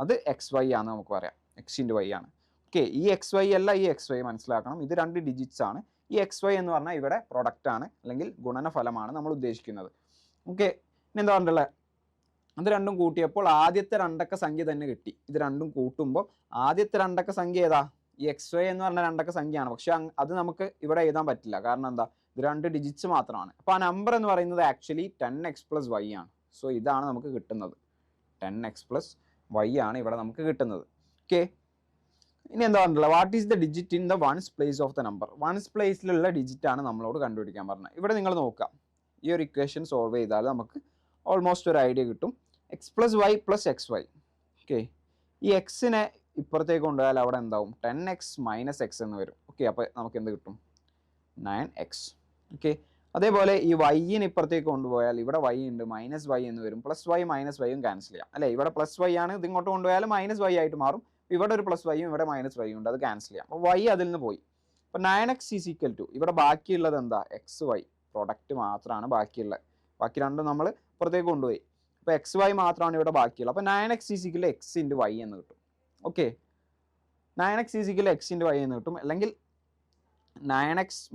അത് എക്സ് വൈ ആണ് നമുക്ക് പറയാം, എക്സ് ഇൻറ്റു വൈ ആണ്. ഓക്കെ, ഈ എക്സ് വൈ അല്ല ഈ എക്സ് വൈ മനസ്സിലാക്കണം, ഇത് 2 ഡിജിറ്റ്സ് ആണ്. ഈ എക്സ് വൈ എന്ന് പറഞ്ഞാൽ ഇവിടെ പ്രൊഡക്റ്റ് ആണ് അല്ലെങ്കിൽ ഗുണനഫലമാണ് നമ്മൾ ഉദ്ദേശിക്കുന്നത്. ഓക്കെ, ഇനി എന്താ പറഞ്ഞിട്ടുള്ളത്, അത് രണ്ടും കൂട്ടിയപ്പോൾ ആദ്യത്തെ രണ്ടക്ക സംഖ്യ തന്നെ കിട്ടി. ഇത് രണ്ടും കൂട്ടുമ്പോൾ ആദ്യത്തെ രണ്ടക്ക സംഖ്യ ഏതാ, ഈ എക്സ് വൈ എന്ന് പറഞ്ഞ രണ്ടക്ക സംഖ്യയാണ്. പക്ഷെ അത് നമുക്ക് ഇവിടെ എഴുതാൻ പറ്റില്ല, കാരണം എന്താ, ഇത് 2 ഡിജിറ്റ്സ് മാത്രമാണ്. അപ്പോൾ ആ നമ്പർ എന്ന് പറയുന്നത് ആക്ച്വലി 10x + y ആണ്. സോ ഇതാണ് നമുക്ക് കിട്ടുന്നത്, 10x + y ആണ് ഇവിടെ നമുക്ക് കിട്ടുന്നത്. ഓക്കെ, ഇനി എന്താ പറഞ്ഞിട്ടുള്ളത്, what is the digit in the ones place of the number. Ones പ്ലേസിലുള്ള ഡിജിറ്റ് ആണ് നമ്മളോട് കണ്ടുപിടിക്കാൻ പറഞ്ഞത്. ഇവിടെ നിങ്ങൾ നോക്കാം, ഈ ഒരു ഇക്വേഷൻ സോൾവ് ചെയ്താൽ നമുക്ക് ഓൾമോസ്റ്റ് ഒരു ഐഡിയ കിട്ടും. x + y + xy. ഓക്കെ, ഈ എക്സിനെ ഇപ്പുറത്തേക്ക് കൊണ്ടുപോയാൽ അവിടെ എന്താവും, 10x - x എന്ന് വരും. ഓക്കെ, അപ്പോൾ നമുക്ക് എന്ത് കിട്ടും, 9x. ഓക്കെ, അതേപോലെ ഈ വൈന് ഇപ്പുറത്തേക്ക് കൊണ്ടുപോയാൽ ഇവിടെ y ഉണ്ട്, -y എന്ന് വരും. +y -y ക്യാൻസൽ ചെയ്യാം അല്ലേ, ഇവിടെ +y ആണ്, ഇത് ഇങ്ങോട്ട് കൊണ്ടുപോയാൽ -y ആയിട്ട് മാറും. ഇവിടെ ഒരു +y യും ഇവിടെ -y ഉണ്ട്, അത് ക്യാൻസൽ ചെയ്യാം. അപ്പോൾ y അതിൽ നിന്ന് പോയി. അപ്പോൾ 9x = ഇവിടെ ബാക്കിയുള്ളത് എന്താ, xy പ്രൊഡക്റ്റ് മാത്രമാണ് ബാക്കിയുള്ളത്. ബാക്കി രണ്ടും നമ്മൾ പുറത്തേക്ക് കൊണ്ടുപോയി. അപ്പോൾ xy മാത്രമാണ് ഇവിടെ ബാക്കിയുള്ളത്. അപ്പോൾ 9x = x × y എന്ന് കിട്ടും. ഓക്കെ, 9x = x × y എന്ന് കിട്ടും. അല്ലെങ്കിൽ 9x -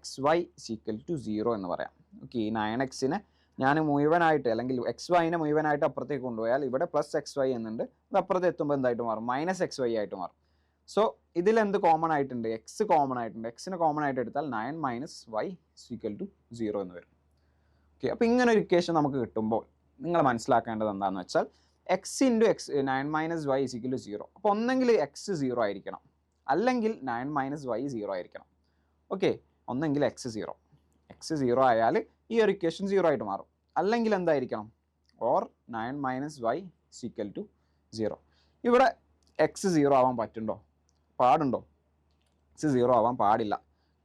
xy = 0 എന്ന് പറയാം. ഓക്കെ, ഈ 9xനെ ഞാൻ മുഴുവനായിട്ട് അല്ലെങ്കിൽ xyനെ മുഴുവനായിട്ട് അപ്പുറത്തേക്ക് കൊണ്ടുപോയാൽ ഇവിടെ +xy എന്നുണ്ട്, അത് അപ്പുറത്ത് എത്തുമ്പോൾ എന്തായിട്ട് മാറും, -xy ആയിട്ട് മാറും. സോ ഇതിൽ എന്ത് കോമൺ ആയിട്ടുണ്ട്, എക്സ് കോമൺ ആയിട്ടുണ്ട്. എക്സിന് കോമൺ ആയിട്ട് എടുത്താൽ 9 - y = 0 എന്ന് വരും. ഓക്കെ, അപ്പോൾ ഇങ്ങനെ ഒരു ഇക്വേഷൻ നമുക്ക് കിട്ടുമ്പോൾ നിങ്ങൾ മനസ്സിലാക്കേണ്ടത് എന്താണെന്ന് വെച്ചാൽ x × x 9 - y = 0. അപ്പോൾ ഒന്നെങ്കിൽ x 0 ആയിരിക്കണം, അല്ലെങ്കിൽ 9 - y 0 ആയിരിക്കണം. ഓക്കെ, ഒന്നെങ്കിൽ x 0 ആയാൽ ഈ ഒരു ഇക്വേഷൻ 0 ആയിട്ട് മാറും. അല്ലെങ്കിൽ എന്തായിരിക്കണം, ഓർ 9 - y = 0. ഇവിടെ x 0 ആവാൻ പറ്റുണ്ടോ, പാടുണ്ടോ, x 0 ആവാൻ പാടില്ല.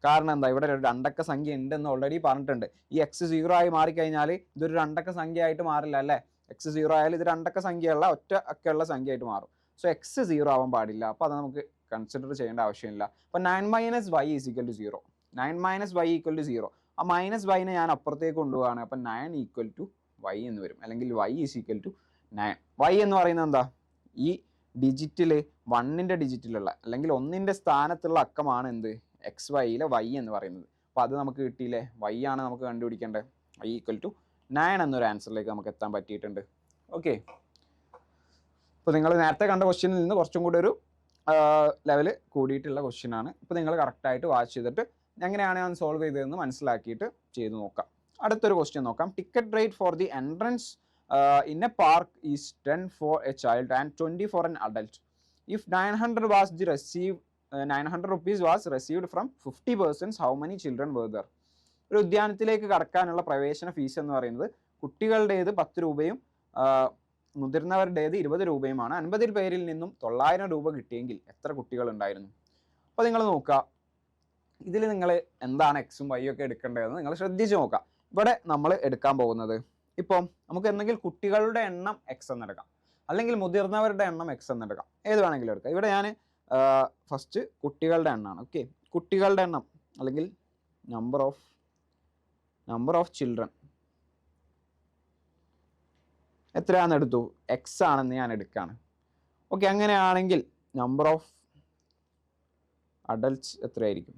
കാരണം എന്താ, ഇവിടെ ഒരു രണ്ടക്ക സംഖ്യ ഉണ്ടെന്ന് ഓൾറെഡി പറഞ്ഞിട്ടുണ്ട്. ഈ x 0 ആയി മാറിക്കഴിഞ്ഞാൽ ഇതൊരു രണ്ടക്ക സംഖ്യ ആയിട്ട് മാറില്ല അല്ലേ. x 0 ആയാലും ഇത് രണ്ടക്ക സംഖ്യയുള്ള ഒറ്റ അക്കമുള്ള സംഖ്യ ആയിട്ട് മാറും. സോ x 0 ആവാൻ പാടില്ല. അപ്പോൾ അത് നമുക്ക് കൺസിഡർ ചെയ്യേണ്ട ആവശ്യമില്ല. അപ്പോൾ 9 - y = 0. 9 - y = 0. ആ -y ഞാൻ അപ്പുറത്തേക്ക് കൊണ്ടുപോവാണ്. അപ്പം 9 = y എന്ന് വരും, അല്ലെങ്കിൽ y = 9. y എന്ന് പറയുന്നത് എന്താ, ഈ ഡിജിറ്റിൽ 1ൻ്റെ ഡിജിറ്റിലുള്ള അല്ലെങ്കിൽ 1ൻ്റെ സ്ഥാനത്തുള്ള അക്കമാണ് എന്ത്, xyയിലെ y എന്ന് പറയുന്നത്. അപ്പോൾ അത് നമുക്ക് കിട്ടിയില്ലേ, y ആണ് നമുക്ക് കണ്ടുപിടിക്കേണ്ടത്. y = 9 എന്നൊരു ആൻസറിലേക്ക് നമുക്ക് എത്താൻ പറ്റിയിട്ടുണ്ട്. ഓക്കെ, അപ്പോൾ നിങ്ങൾ നേരത്തെ കണ്ട ക്വസ്റ്റ്യനിൽ നിന്ന് കുറച്ചും കൂടി ഒരു ലെവൽ കൂടിയിട്ടുള്ള ക്വസ്റ്റ്യനാണ്. ഇപ്പോൾ നിങ്ങൾ കറക്റ്റായിട്ട് വാച്ച് ചെയ്തിട്ട് എങ്ങനെയാണ് ഞാൻ സോൾവ് ചെയ്തതെന്ന് മനസ്സിലാക്കിയിട്ട് ചെയ്ത് നോക്കാം. അടുത്തൊരു ക്വസ്റ്റ്യൻ നോക്കാം. Ticket rate for the entrance in a park is 10 for a child and 20 for an adult. If 900 was the received 900 rupees was received from 50 persons, how many children were there? ഒരു ഉദ്യാനത്തിലേക്ക് കടക്കാനുള്ള പ്രവേശന fees എന്ന് പറയുന്നത് കുട്ടികളുടേത് 10 രൂപയും മുതിർന്നവരുടേത് 20 രൂപയുമാണ്. 50 പേരിൽ നിന്നും 900 രൂപ കിട്ടിയെങ്കിൽ എത്ര കുട്ടികൾ ഉണ്ടായിരുന്നു? അപ്പോൾ നിങ്ങൾ നോക്കുക, ഇതിൽ നിങ്ങൾ എന്താണ് എക്സും വൈയും ഒക്കെ എടുക്കേണ്ടതെന്ന് നിങ്ങൾ ശ്രദ്ധിച്ച് നോക്കുക. ഇവിടെ നമ്മൾ എടുക്കാൻ പോകുന്നത്, ഇപ്പോൾ നമുക്ക് എന്തെങ്കിലും കുട്ടികളുടെ എണ്ണം എക്സ് എന്നെടുക്കാം, അല്ലെങ്കിൽ മുതിർന്നവരുടെ എണ്ണം എക്സ് എന്നെടുക്കാം, ഏത് വേണമെങ്കിലും എടുക്കാം. ഇവിടെ ഞാൻ ഫസ്റ്റ് കുട്ടികളുടെ എണ്ണമാണ്. ഓക്കെ, കുട്ടികളുടെ എണ്ണം അല്ലെങ്കിൽ നമ്പർ ഓഫ് ചിൽഡ്രൻ എത്രയാണെന്ന് എടുത്തു, എക്സ് ആണെന്ന് ഞാൻ എടുക്കുകയാണ്. ഓക്കെ, അങ്ങനെയാണെങ്കിൽ നമ്പർ ഓഫ് അഡൽട്ട്സ് എത്രയായിരിക്കും?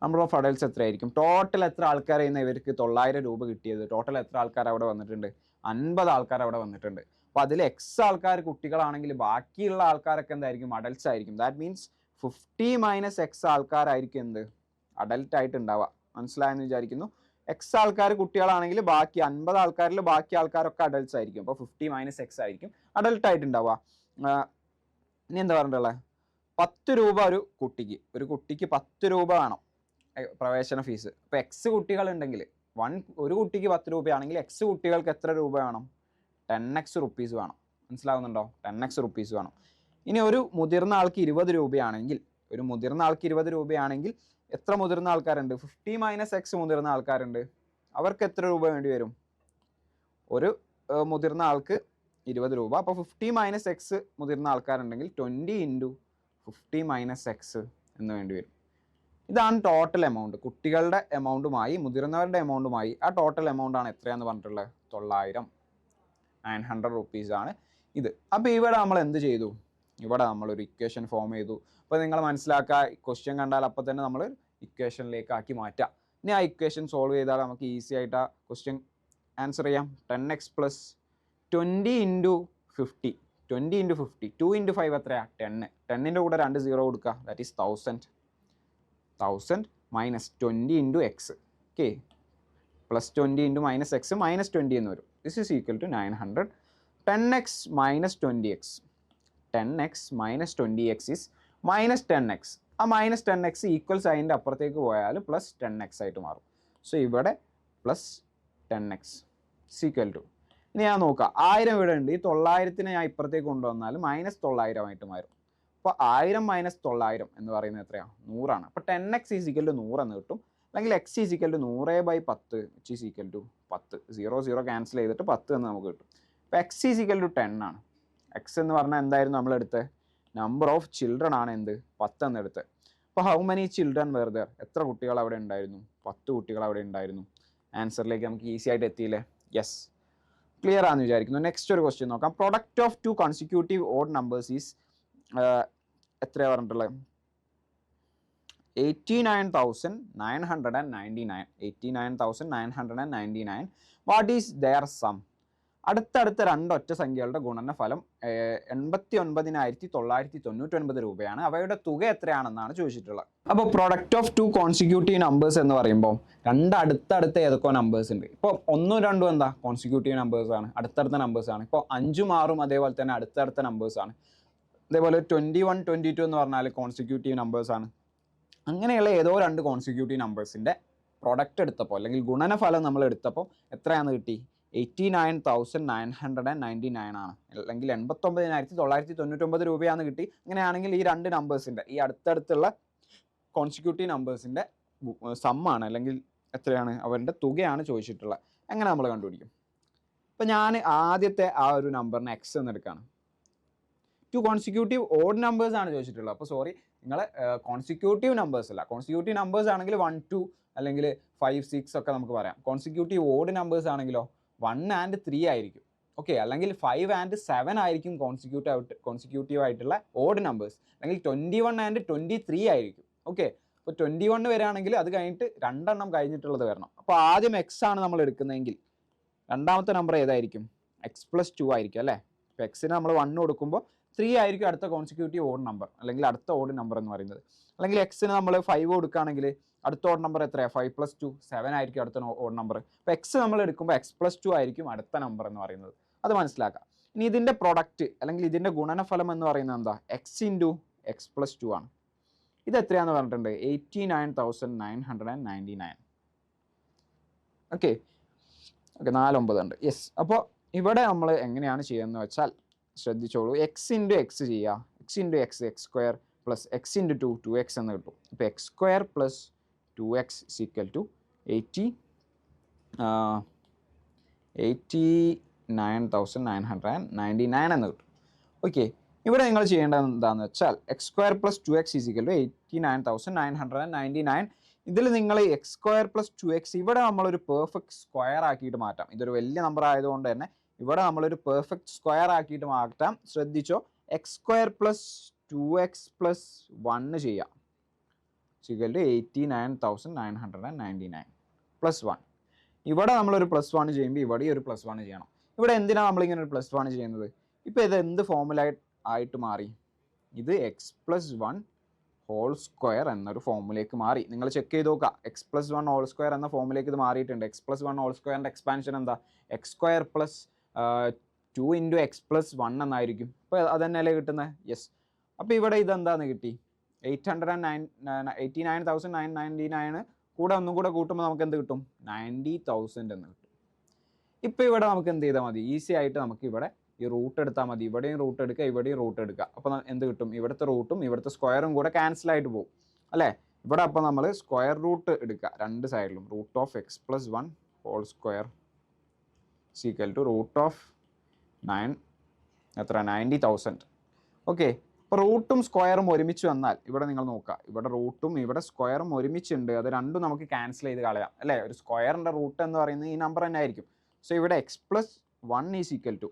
നമ്പർ ഓഫ് അഡൽട്ട്സ് എത്രയായിരിക്കും? ടോട്ടൽ എത്ര ആൾക്കാരായിരുന്നു ഇവർക്ക് 900 രൂപ കിട്ടിയത്? ടോട്ടൽ എത്ര ആൾക്കാർ അവിടെ വന്നിട്ടുണ്ട്? 50 ആൾക്കാർ അവിടെ വന്നിട്ടുണ്ട്. അപ്പോൾ അതിൽ എക്സ് ആൾക്കാർ കുട്ടികളാണെങ്കിൽ ബാക്കിയുള്ള ആൾക്കാരൊക്കെ എന്തായിരിക്കും? അഡൽട്ട്സ് ആയിരിക്കും. ദാറ്റ് മീൻസ് 50 - x ആൾക്കാരായിരിക്കും എന്ത്, അഡൽട്ട് ആയിട്ട് ഉണ്ടാവുക. മനസ്സിലായെന്ന് വിചാരിക്കുന്നു. എക്സ് ആൾക്കാർ കുട്ടികളാണെങ്കിൽ ബാക്കി 50 ആൾക്കാരിൽ ബാക്കി ആൾക്കാരൊക്കെ അഡൽട്ട്സ് ആയിരിക്കും. അപ്പോൾ 50 - x ആയിരിക്കും അഡൽട്ട് ആയിട്ട് ഉണ്ടാവുക. ഇനി എന്താ പറഞ്ഞിട്ടുള്ളത്, 10 രൂപ ഒരു കുട്ടിക്ക് 10 രൂപ വേണം പ്രവേശന ഫീസ്. അപ്പോൾ എക്സ് കുട്ടികളുണ്ടെങ്കിൽ ഒരു കുട്ടിക്ക് 10 രൂപയാണെങ്കിൽ എക്സ് കുട്ടികൾക്ക് എത്ര രൂപ വേണം? 10x rupees വേണം. മനസ്സിലാവുന്നുണ്ടോ? 10x rupees വേണം. ഇനി ഒരു മുതിർന്ന ആൾക്ക് 20 രൂപയാണെങ്കിൽ എത്ര മുതിർന്ന ആൾക്കാരുണ്ട്? 50 - x മുതിർന്ന ആൾക്കാരുണ്ട്. അവർക്ക് എത്ര രൂപ വേണ്ടി വരും? ഒരു മുതിർന്ന ആൾക്ക് 20 രൂപ. അപ്പോൾ 50 മൈനസ് എക്സ് മുതിർന്ന ആൾക്കാരുണ്ടെങ്കിൽ 20 ഇൻറ്റു 50 മൈനസ് എക്സ് എന്ന് വേണ്ടി വരും. ഇതാണ് ടോട്ടൽ എമൗണ്ട്. കുട്ടികളുടെ എമൗണ്ടുമായി മുതിർന്നവരുടെ എമൗണ്ടുമായി ആ ടോട്ടൽ എമൗണ്ട് ആണ് എത്രയാണെന്ന് പറഞ്ഞിട്ടുള്ളത്? 900 റുപ്പീസാണ് ഇത്. അപ്പോൾ ഇവിടെ നമ്മൾ എന്ത് ചെയ്തു? ഇവിടെ നമ്മളൊരു ഇക്വേഷൻ ഫോം ചെയ്തു. അപ്പോൾ നിങ്ങൾ മനസ്സിലാക്കുക, ക്വസ്റ്റ്യൻ കണ്ടാൽ അപ്പോൾ തന്നെ നമ്മൾ ഇക്വേഷനിലേക്ക് ആക്കി മാറ്റാം. ഇനി ആ ഇക്വേഷൻ സോൾവ് ചെയ്താൽ നമുക്ക് ഈസി ആയിട്ട് ആ ക്വസ്റ്റ്യൻ ആൻസർ ചെയ്യാം. 10x plus 20 into 50, 20 into 50, 2 into 5 എത്രയാണ്? 10. 10ൻ്റെ കൂടെ 2 0 കൊടുക്കുക, that is 1000 minus 20 into x, okay, plus 20 into minus x minus 20 എന്ന് വരും. This is equal to 900. 10x minus 20x, 10x minus 20x is minus 10x. ആ minus 10x equal സൈനിൻ്റെ അപ്പുറത്തേക്ക് പോയാൽ plus 10x ആയിട്ട് മാറും. സോ ഇവിടെ പ്ലസ് 10x ഈക്വൽ ടു, ഇനി ഞാൻ നോക്കാം, 1000 ഇവിടെ ഉണ്ട്. ഈ 900 ഞാൻ ഇപ്പുറത്തേക്ക് കൊണ്ടുവന്നാൽ മൈനസ് 900 ആയിട്ട് മാറും. അപ്പോൾ 1000 മൈനസ് 900 എന്ന് പറയുന്നത് എത്രയാണ്? 100 ആണ്. അപ്പോൾ 10x ഈസ് ഈക്വൽ ടു 100 എന്ന് കിട്ടും. അല്ലെങ്കിൽ x is equal to 100/10 which is equal to 10. 0 cancel ചെയ്തിട്ട് 10 എന്ന് നമുക്ക് കിട്ടും. അപ്പോൾ x ഈസ് ഈക്വൽ ടു 10 ആണ്. x എന്ന് പറഞ്ഞാൽ എന്തായിരുന്നു നമ്മളെടുത്ത്? നമ്പർ ഓഫ് ചിൽഡ്രൻ ആണ് എന്ത്? 10 എന്നെടുത്ത്. അപ്പോൾ how many children were there? എത്ര കുട്ടികൾ അവിടെ ഉണ്ടായിരുന്നു? 10 കുട്ടികൾ അവിടെ ഉണ്ടായിരുന്നു. ആൻസറിലേക്ക് നമുക്ക് ഈസി ആയിട്ട് എത്തിയില്ലേ? യെസ്, ക്ലിയർ ആണെന്ന് വിചാരിക്കുന്നു. നെക്സ്റ്റ് ഒരു ക്വസ്റ്റ്യൻ നോക്കാം. Product of 2 consecutive odd numbers is എത്രയാണ് പറഞ്ഞിട്ടുള്ളത്? 89,999. 89,999. What is their sum? അടുത്തടുത്ത 2 ഒറ്റ സംഖ്യകളുടെ ഗുണനഫലം 89,999 രൂപയാണ്. അവയുടെ തുക എത്രയാണെന്നാണ് ചോദിച്ചിട്ടുള്ളത്. അപ്പോൾ പ്രൊഡക്റ്റ് ഓഫ് 2 കോൺസിക്യൂട്ടീവ് നമ്പേഴ്സ് എന്ന് പറയുമ്പോൾ 2 അടുത്തടുത്ത ഏതൊക്കെ നമ്പേഴ്സ് ഉണ്ട്. ഇപ്പോൾ 1ഉം 2ഉം എന്താ? കോൺസിക്യൂട്ടീവ് നമ്പേഴ്സ് ആണ്, അടുത്തടുത്ത നമ്പേഴ്സ് ആണ്. ഇപ്പോൾ 5ഉം 6ഉം അതേപോലെ തന്നെ അടുത്തടുത്ത നമ്പേഴ്സ് ആണ്. അതേപോലെ 21, 22 എന്ന് പറഞ്ഞാൽ കോൺസിക്യൂട്ടീവ് നമ്പേഴ്സ് ആണ്. അങ്ങനെയുള്ള ഏതോ 2 കോൺസിക്യൂട്ടീവ് നമ്പേഴ്സിൻ്റെ പ്രൊഡക്റ്റ് എടുത്തപ്പോൾ അല്ലെങ്കിൽ ഗുണനഫലം നമ്മൾ എടുത്തപ്പോൾ എത്രയാണെന്ന് കിട്ടി? 89,999 ആണ്, അല്ലെങ്കിൽ 89,999 രൂപയാണെന്ന് കിട്ടി. അങ്ങനെയാണെങ്കിൽ ഈ 2 നമ്പേഴ്സിൻ്റെ, ഈ അടുത്തടുത്തുള്ള കോൺസിക്യൂട്ടീവ് നമ്പേഴ്സിൻ്റെ സമ്മാണ്, അല്ലെങ്കിൽ എത്രയാണ് അവരുടെ തുകയാണ് ചോദിച്ചിട്ടുള്ളത്. എങ്ങനെ നമ്മൾ കണ്ടുപിടിക്കും? അപ്പോൾ ഞാൻ ആദ്യത്തെ ആ ഒരു നമ്പറിന് എക്സ് എന്ന് എടുക്കുകയാണ്. 2 കോൺസിക്യൂട്ടീവ് ഓഡ് നമ്പേഴ്സ് ആണ് ചോദിച്ചിട്ടുള്ളത്. അപ്പോൾ സോറി, നിങ്ങൾ കോൺസിക്യൂട്ടീവ് നമ്പേഴ്സ് അല്ല. കോൺസിക്യൂട്ടീവ് നമ്പേഴ്സ് ആണെങ്കിൽ 1, 2 അല്ലെങ്കിൽ 5, 6 ഒക്കെ നമുക്ക് പറയാം. കോൺസിക്യൂട്ടീവ് ഓഡ് നമ്പേഴ്സ് ആണെങ്കിലോ 1 and 3 ആയിരിക്കും, ഓക്കെ, അല്ലെങ്കിൽ 5 and 7 ആയിരിക്കും കോൺസിക്യൂട്ടീവ് ആയിട്ടുള്ള ഓഡ് നമ്പേഴ്സ്, അല്ലെങ്കിൽ 21 and 23 ആയിരിക്കും, ഓക്കെ. അപ്പോൾ 21 വരികയാണെങ്കിൽ അത് കഴിഞ്ഞിട്ട് 2 എണ്ണം കഴിഞ്ഞിട്ടുള്ളത് വരണം. അപ്പോൾ ആദ്യം എക്സ് ആണ് നമ്മൾ എടുക്കുന്നതെങ്കിൽ രണ്ടാമത്തെ നമ്പർ ഏതായിരിക്കും? എക്സ് പ്ലസ് 2 ആയിരിക്കും അല്ലേ. അപ്പോൾ എക്സിന് നമ്മൾ 1 കൊടുക്കുമ്പോൾ 3 ആയിരിക്കും അടുത്ത കോൺസിക്യൂട്ടീവ് ഓഡ് നമ്പർ, അല്ലെങ്കിൽ അടുത്ത ഓഡ് നമ്പർ എന്ന് പറയുന്നത്. അല്ലെങ്കിൽ എക്സിന് നമ്മൾ 5 കൊടുക്കുകയാണെങ്കിൽ അടുത്ത ഓഡ് നമ്പർ എത്രയാണ്? 5 + 2 7 ആയിരിക്കും അടുത്ത ഓഡ് നമ്പർ. അപ്പോൾ എക്സ് നമ്മൾ എടുക്കുമ്പോൾ എക്സ് പ്ലസ് 2 ആയിരിക്കും അടുത്ത നമ്പർ എന്ന് പറയുന്നത്. അത് മനസ്സിലാക്കാം. ഇനി ഇതിൻ്റെ പ്രൊഡക്റ്റ് അല്ലെങ്കിൽ ഇതിൻ്റെ ഗുണനഫലം എന്ന് പറയുന്നത് എന്താ? എക്സ് ഇൻറ്റു എക്സ് പ്ലസ് 2 ആണ്. ഇത് എത്രയാണെന്ന് പറഞ്ഞിട്ടുണ്ട്? 89,999. ഓക്കെ, 49 ഉണ്ട്. യെസ്. അപ്പോൾ ഇവിടെ നമ്മൾ എങ്ങനെയാണ് ചെയ്യുന്നത് വെച്ചാൽ ശ്രദ്ധിച്ചോളൂ. എക്സ് ഇൻറ്റു എക്സ് ചെയ്യുക. X into x, x square plus x into 2, 2x എന്ന് കിട്ടും. ഇപ്പോൾ x square plus 2x equal to 89,999 എന്ന് കിട്ടും. ഓക്കെ, ഇവിടെ നിങ്ങൾ ചെയ്യേണ്ടത് എന്താണെന്ന് വെച്ചാൽ x square plus 2x equal to 89,999. ഇതിൽ നിങ്ങൾ എക്സ് സ്ക്വയർ പ്ലസ് 2x ഇവിടെ നമ്മളൊരു പെർഫെക്റ്റ് സ്ക്വയർ ആക്കിയിട്ട് മാറ്റാം. ഇതൊരു വലിയ നമ്പർ ആയതുകൊണ്ട് തന്നെ ഇവിടെ നമ്മളൊരു പെർഫെക്റ്റ് സ്ക്വയർ ആക്കിയിട്ട് മാറ്റാം. ശ്രദ്ധിച്ചോ, X square plus 2x plus 1 ചെയ്യാം, ഈക്വൽ ടു 89,999 പ്ലസ് 1. ഇവിടെ നമ്മളൊരു പ്ലസ് 1 ചെയ്യുമ്പോൾ ഇവിടെ ഒരു പ്ലസ് 1 ചെയ്യണം. ഇവിടെ എന്തിനാണ് നമ്മളിങ്ങനെ ഒരു പ്ലസ് 1 ചെയ്യുന്നത്? ഇപ്പോൾ ഇത് എന്ത് ഫോമുല ആയിട്ട് മാറി? ഇത് എക്സ് പ്ലസ് 1 ഹോൾ സ്ക്വയർ എന്നൊരു ഫോമിലേക്ക് മാറി. നിങ്ങൾ ചെക്ക് ചെയ്ത് നോക്കുക, എക്സ് പ്ലസ് 1 ഹോൾ സ്ക്വയർ എന്ന ഫോമിലേക്ക് ഇത് മാറിയിട്ടുണ്ട്. എക്സ് പ്ലസ് 1 ഹോൾ സ്ക്വയറിൻ്റെ എക്സ്പാൻഷൻ എന്താ? X square plus 2 into X plus 1 എന്നായിരിക്കും. അപ്പോൾ അത് തന്നെയല്ലേ കിട്ടുന്നത്? യെസ്. അപ്പോൾ ഇവിടെ ഇതെന്താന്ന് കിട്ടി? 89,999 കൂടെ ഒന്നും കൂടെ കൂട്ടുമ്പോൾ നമുക്ക് എന്ത് കിട്ടും? 90,000 എന്ന് കിട്ടും. ഇപ്പോൾ ഇവിടെ നമുക്ക് എന്ത് ചെയ്താൽ മതി? ഈസി ആയിട്ട് നമുക്ക് ഇവിടെ ഈ റൂട്ട് എടുത്താൽ മതി. ഇവിടെയും റൂട്ട് എടുക്കുക, ഇവിടെയും റൂട്ട് എടുക്കുക. അപ്പോൾ എന്ത് കിട്ടും? ഇവിടുത്തെ റൂട്ടും ഇവിടുത്തെ സ്ക്വയറും കൂടെ ക്യാൻസൽ ആയിട്ട് പോകും അല്ലേ. ഇവിടെ അപ്പോൾ നമ്മൾ സ്ക്വയർ റൂട്ട് എടുക്കുക രണ്ട് സൈഡിലും. Root of x plus 1 whole square equal to root of എത്ര 90,000. ഓക്കെ, ഇപ്പോൾ റൂട്ടും സ്ക്വയറും ഒരുമിച്ച് വന്നാൽ ഇവിടെ നിങ്ങൾ നോക്കുക, ഇവിടെ റൂട്ടും ഇവിടെ സ്ക്വയറും ഒരുമിച്ചുണ്ട്, അത് രണ്ടും നമുക്ക് ക്യാൻസൽ ചെയ്ത് കളയാം അല്ലേ. ഒരു സ്ക്വയറിൻ്റെ റൂട്ട് എന്ന് പറയുന്നത് ഈ നമ്പർ തന്നെ ആയിരിക്കും. സോ ഇവിടെ x+1 is equal to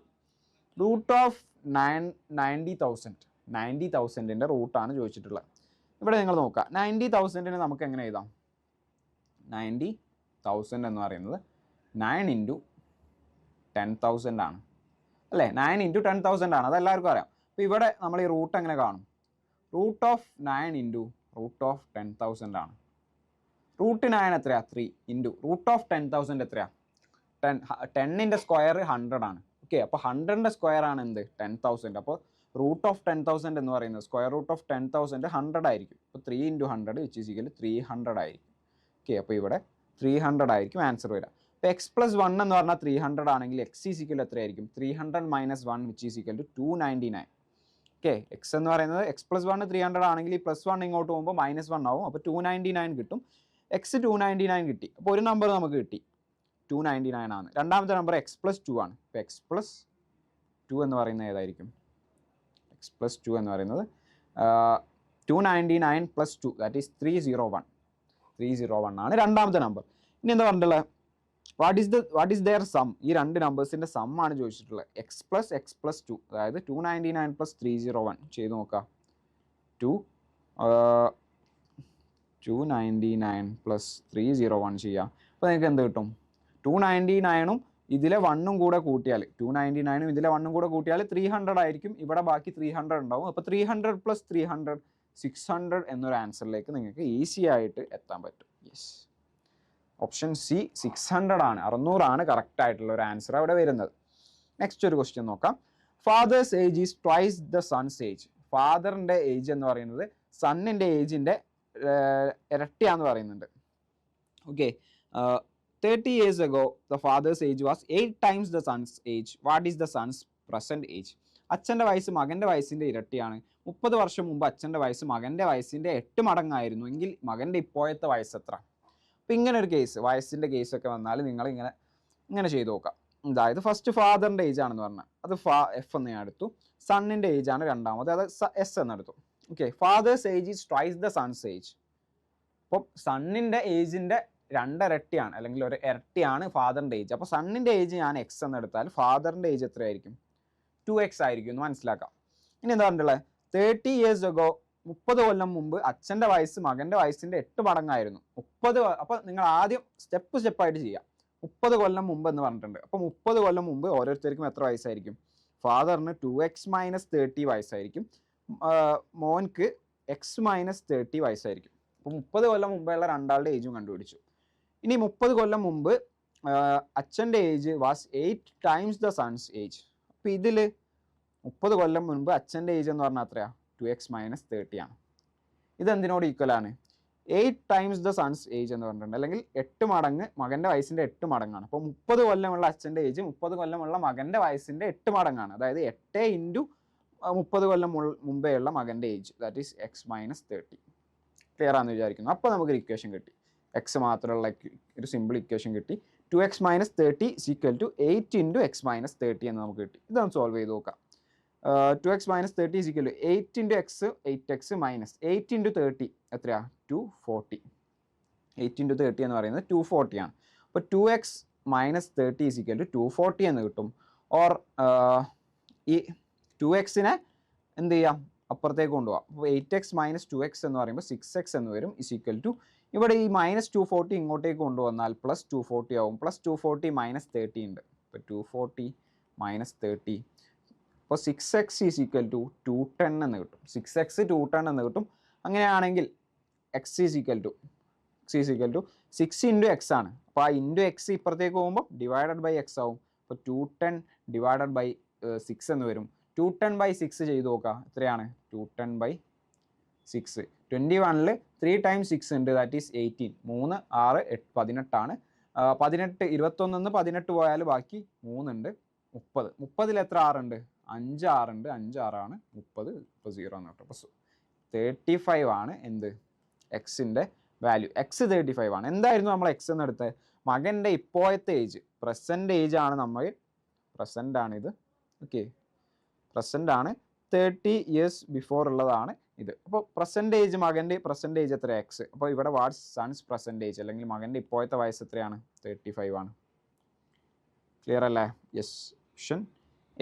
root of 90,000 റൂട്ടാണ് ചോദിച്ചിട്ടുള്ളത്. ഇവിടെ നിങ്ങൾ നോക്കുക, 90,000 നമുക്ക് എങ്ങനെ എഴുതാം? 90,000 എന്ന് പറയുന്നത് 9 × 10,000 ആണ് അല്ലേ. 9 × 10,000 ആണ്, അതെല്ലാവർക്കും അറിയാം. അപ്പോൾ ഇവിടെ നമ്മൾ ഈ റൂട്ട് എങ്ങനെ കാണും? റൂട്ട് ഓഫ് 9 × റൂട്ട് ഓഫ് 10,000 ആണ്. റൂട്ട് 9 എത്രയാണ്? 3 × റൂട്ട് ഓഫ് 10,000 എത്രയാണ്? 10ൻ്റെ സ്ക്വയർ 100 ആണ്. ഓക്കെ, അപ്പോൾ 100ൻ്റെ സ്ക്വയർ ആണ് എന്ത്? 10,000. അപ്പോൾ റൂട്ട് ഓഫ് 10,000 എന്ന് പറയുന്നത് സ്ക്വയർ റൂട്ട് ഓഫ് 10,000 100 ആയിരിക്കും. അപ്പോൾ 3 × 100 വിച്ച് ഈസ് ഈക്വൽ 300 ആയിരിക്കും. ഓക്കെ, അപ്പോൾ ഇവിടെ 300 ആയിരിക്കും ആൻസർ വരിക. അപ്പോൾ x+1 എന്ന് പറഞ്ഞാൽ 300 ആണെങ്കിൽ x ഈസ് ഈക്വൽ എത്രയായിരിക്കും? 300 - 1 which is equal to 299. Okay, x എന്ന് പറയുന്നത് x+1 300 ആണെങ്കിൽ ഈ +1 ഇങ്ങോട്ട് പോകുമ്പോൾ -1 ആവും. അപ്പോൾ 299 കിട്ടും. x 299 കിട്ടി. അപ്പോൾ ഒരു നമ്പർ നമുക്ക് കിട്ടി, 299 ആണ്. രണ്ടാമത്തെ നമ്പർ x+2 ആണ്. അപ്പോൾ x+2 എന്ന് പറയുന്നത് ഏതായിരിക്കും? x+2 എന്ന് പറയുന്നത് 299 + 2 ദാറ്റ് ഈസ് 301 ആണ് രണ്ടാമത്തെ നമ്പർ. ഇനി എന്താ പറഞ്ഞിട്ടുള്ളത്? What is their sum? ഈ രണ്ട് നമ്പേഴ്സിൻ്റെ സം ആണ് ചോദിച്ചിട്ടുള്ളത്. x+2 അതായത് 299 + 301 ചെയ്ത് നോക്കാം. 299 + 301 ചെയ്യാം. അപ്പോൾ നിങ്ങൾക്ക് എന്ത് കിട്ടും? 299ഉം ഇതിലെ 1ഉം കൂടെ കൂട്ടിയാൽ 299ഉം ഇതിലെ 1ഉം കൂടെ കൂട്ടിയാൽ 300 ആയിരിക്കും. ഇവിടെ ബാക്കി 300 ഉണ്ടാവും. അപ്പോൾ 300 + 300 600 എന്നൊരു ആൻസറിലേക്ക് നിങ്ങൾക്ക് ഈസി ആയിട്ട് എത്താൻ പറ്റും. യെസ്, ഓപ്ഷൻ സി 600 ആണ്, 600 ആണ് കറക്റ്റ് ആയിട്ടുള്ള ഒരു ആൻസർ അവിടെ വരുന്നത്. നെക്സ്റ്റ് ഒരു ക്വസ്റ്റ്യൻ നോക്കാം. Father's age is twice the son's age. ഫാദറിൻ്റെ ഏജ് എന്ന് പറയുന്നത് സണ്ണിൻ്റെ ഏജിൻ്റെ ഇരട്ടിയാന്ന് പറയുന്നുണ്ട്. Okay, 30 years ago the father's age was 8 times the son's age. What is the son's present age? അച്ഛൻ്റെ വയസ്സ് മകൻ്റെ വയസ്സിൻ്റെ ഇരട്ടിയാണ്. 30 വർഷം മുമ്പ് അച്ഛൻ്റെ വയസ്സ് മകൻ്റെ വയസ്സിൻ്റെ 8 മടങ്ങായിരുന്നു എങ്കിൽ മകൻ്റെ ഇപ്പോഴത്തെ വയസ്സ് എത്ര? അപ്പോൾ ഇങ്ങനെ ഒരു കേസ്, വയസ്സിൻ്റെ കേസൊക്കെ വന്നാൽ നിങ്ങൾ ഇങ്ങനെ ചെയ്ത് നോക്കാം. അതായത് ഫസ്റ്റ് ഫാദറിൻ്റെ ഏജ് ആണെന്ന് പറഞ്ഞാൽ അത് എഫ് എന്ന് ഞാൻ എടുത്തു. സണ്ണിൻ്റെ ഏജ് ആണ് രണ്ടാമത്, അത് എസ് എന്നെടുത്തു. Okay, father's age is twice the son's age. അപ്പം സണ്ണിൻ്റെ ഏജിൻ്റെ 2 ഇരട്ടിയാണ് അല്ലെങ്കിൽ ഒരു ഇരട്ടിയാണ് ഫാദറിൻ്റെ ഏജ്. അപ്പോൾ സണ്ണിൻ്റെ ഏജ് ഞാൻ എക്സ് എന്നെടുത്താൽ ഫാദറിൻ്റെ ഏജ് എത്രയായിരിക്കും? 2x ആയിരിക്കും എന്ന് മനസ്സിലാക്കാം. ഇനി എന്താ പറഞ്ഞിട്ടുള്ളത്? 30 years ago 30 കൊല്ലം മുമ്പ് അച്ഛൻ്റെ വയസ്സ് മകൻ്റെ വയസ്സിൻ്റെ 8 മടങ്ങായിരുന്നു. 30. അപ്പോൾ നിങ്ങൾ ആദ്യം സ്റ്റെപ്പായിട്ട് ചെയ്യാം. 30 കൊല്ലം മുമ്പ് എന്ന് പറഞ്ഞിട്ടുണ്ട്. അപ്പോൾ 30 കൊല്ലം മുമ്പ് ഓരോരുത്തർക്കും എത്ര വയസ്സായിരിക്കും? ഫാദറിന് 2x - 30 വയസ്സായിരിക്കും, മോൻക്ക് x - 30 വയസ്സായിരിക്കും. അപ്പോൾ 30 കൊല്ലം മുമ്പുള്ള രണ്ടാളുടെ ഏജും കണ്ടുപിടിച്ചു. ഇനി 30 കൊല്ലം മുമ്പ് അച്ഛൻ്റെ age was 8 times the son's age. അപ്പോൾ ഇതിൽ 30 കൊല്ലം മുൻപ് അച്ഛൻ്റെ ഏജ് എന്ന് പറഞ്ഞാൽ എത്രയാണ്? 2x - 30 ആണ്. ഇതെന്തിനോട് ഈക്വൽ ആണ്? 8 times ദ സൺസ് ഏജ് എന്ന് പറഞ്ഞിട്ടുണ്ട്, അല്ലെങ്കിൽ 8 മടങ്ങ് മകൻ്റെ വയസ്സിൻ്റെ 8 മടങ്ങാണ്. അപ്പോൾ 30 കൊല്ലമുള്ള അച്ഛൻ്റെ ഏജ് 30 കൊല്ലമുള്ള മകൻ്റെ വയസ്സിൻ്റെ 8 മടങ്ങാണ്. അതായത് 8 × 30 കൊല്ലം മുമ്പേ ഉള്ള മകൻ്റെ age that is x - 30. Clear ആണെന്ന് വിചാരിക്കുന്നു. അപ്പോൾ നമുക്കൊരു ഇക്വേഷൻ കിട്ടി, എക്സ് മാത്രമുള്ള ഒരു സിമ്പിൾ ഇക്വേഷൻ കിട്ടി. 2x - 30 = 8 × x - 30 എന്ന് നമുക്ക് കിട്ടി. ഇതൊന്ന് സോൾവ് ചെയ്ത് നോക്കാം. 2x - 30 = 8 × x 8x മൈനസ് 8 × 30 എത്രയാണ്? 240. 8 × 30 എന്ന് പറയുന്നത് 240 ആണ്. അപ്പോൾ 2x - 30 = 240 എന്ന് കിട്ടും. ഓർ ഈ 2xനെ എന്ത് ചെയ്യാം? അപ്പുറത്തേക്ക് കൊണ്ടുപോകാം. അപ്പോൾ 8x - 2x എന്ന് പറയുമ്പോൾ 6x എന്ന് വരും. = ഇവിടെ ഈ -240 ഇങ്ങോട്ടേക്ക് കൊണ്ടുവന്നാൽ +240 ആവും. +240 - 30 ഉണ്ട്. അപ്പോൾ 240 - 30. അപ്പോൾ 6x = 210 എന്ന് കിട്ടും. 6x 210 എന്ന് കിട്ടും. അങ്ങനെയാണെങ്കിൽ x = 6 × x ആണ്. അപ്പോൾ ആ x ഇപ്പുറത്തേക്ക് പോകുമ്പോൾ /x ആവും. അപ്പോൾ 210 / 6 എന്ന് വരും. 210/6 ചെയ്ത് നോക്കുക, എത്രയാണ്? 210/6. 21ൽ 3 × 6 ഉണ്ട്, ദാറ്റ് ഈസ് 18. 3 6 8 18 ആണ്. 18 21 18 പോയാൽ ബാക്കി 3 ഉണ്ട്, 30. 30ൽ എത്ര 6 ഉണ്ട്? 5 6 ഉണ്ട്, 5 6 ആണ് 30. ഇപ്പോൾ 0 എന്ന് കിട്ടും. അപ്പോൾ 35 ആണ് എന്ത്? എക്സിൻ്റെ വാല്യൂ. എക്സ് 35 ആണ്. എന്തായിരുന്നു നമ്മൾ എക്സ് എന്നെടുത്തത്? മകൻ്റെ ഇപ്പോഴത്തെ ഏജ്, പ്രസൻറ്റ് ഏജ് ആണ്. നമ്മൾ പ്രസൻ്റ് ആണിത്. ഓക്കെ, പ്രസൻ്റ് ആണ്, 30 years ബിഫോർ ഉള്ളതാണ് ഇത്. അപ്പോൾ പ്രസൻറ്റേജ്, മകൻ്റെ പ്രസൻറ്റേജ് എത്ര എക്സ്. അപ്പോൾ ഇവിടെ വാട്ട്സ് സൺസ് പ്രസൻറ്റേജ് അല്ലെങ്കിൽ മകൻ്റെ ഇപ്പോഴത്തെ വയസ്സ് എത്രയാണ്? 35 ആണ്. ക്ലിയർ അല്ലേ? യെസ്, ഓപ്ഷൻ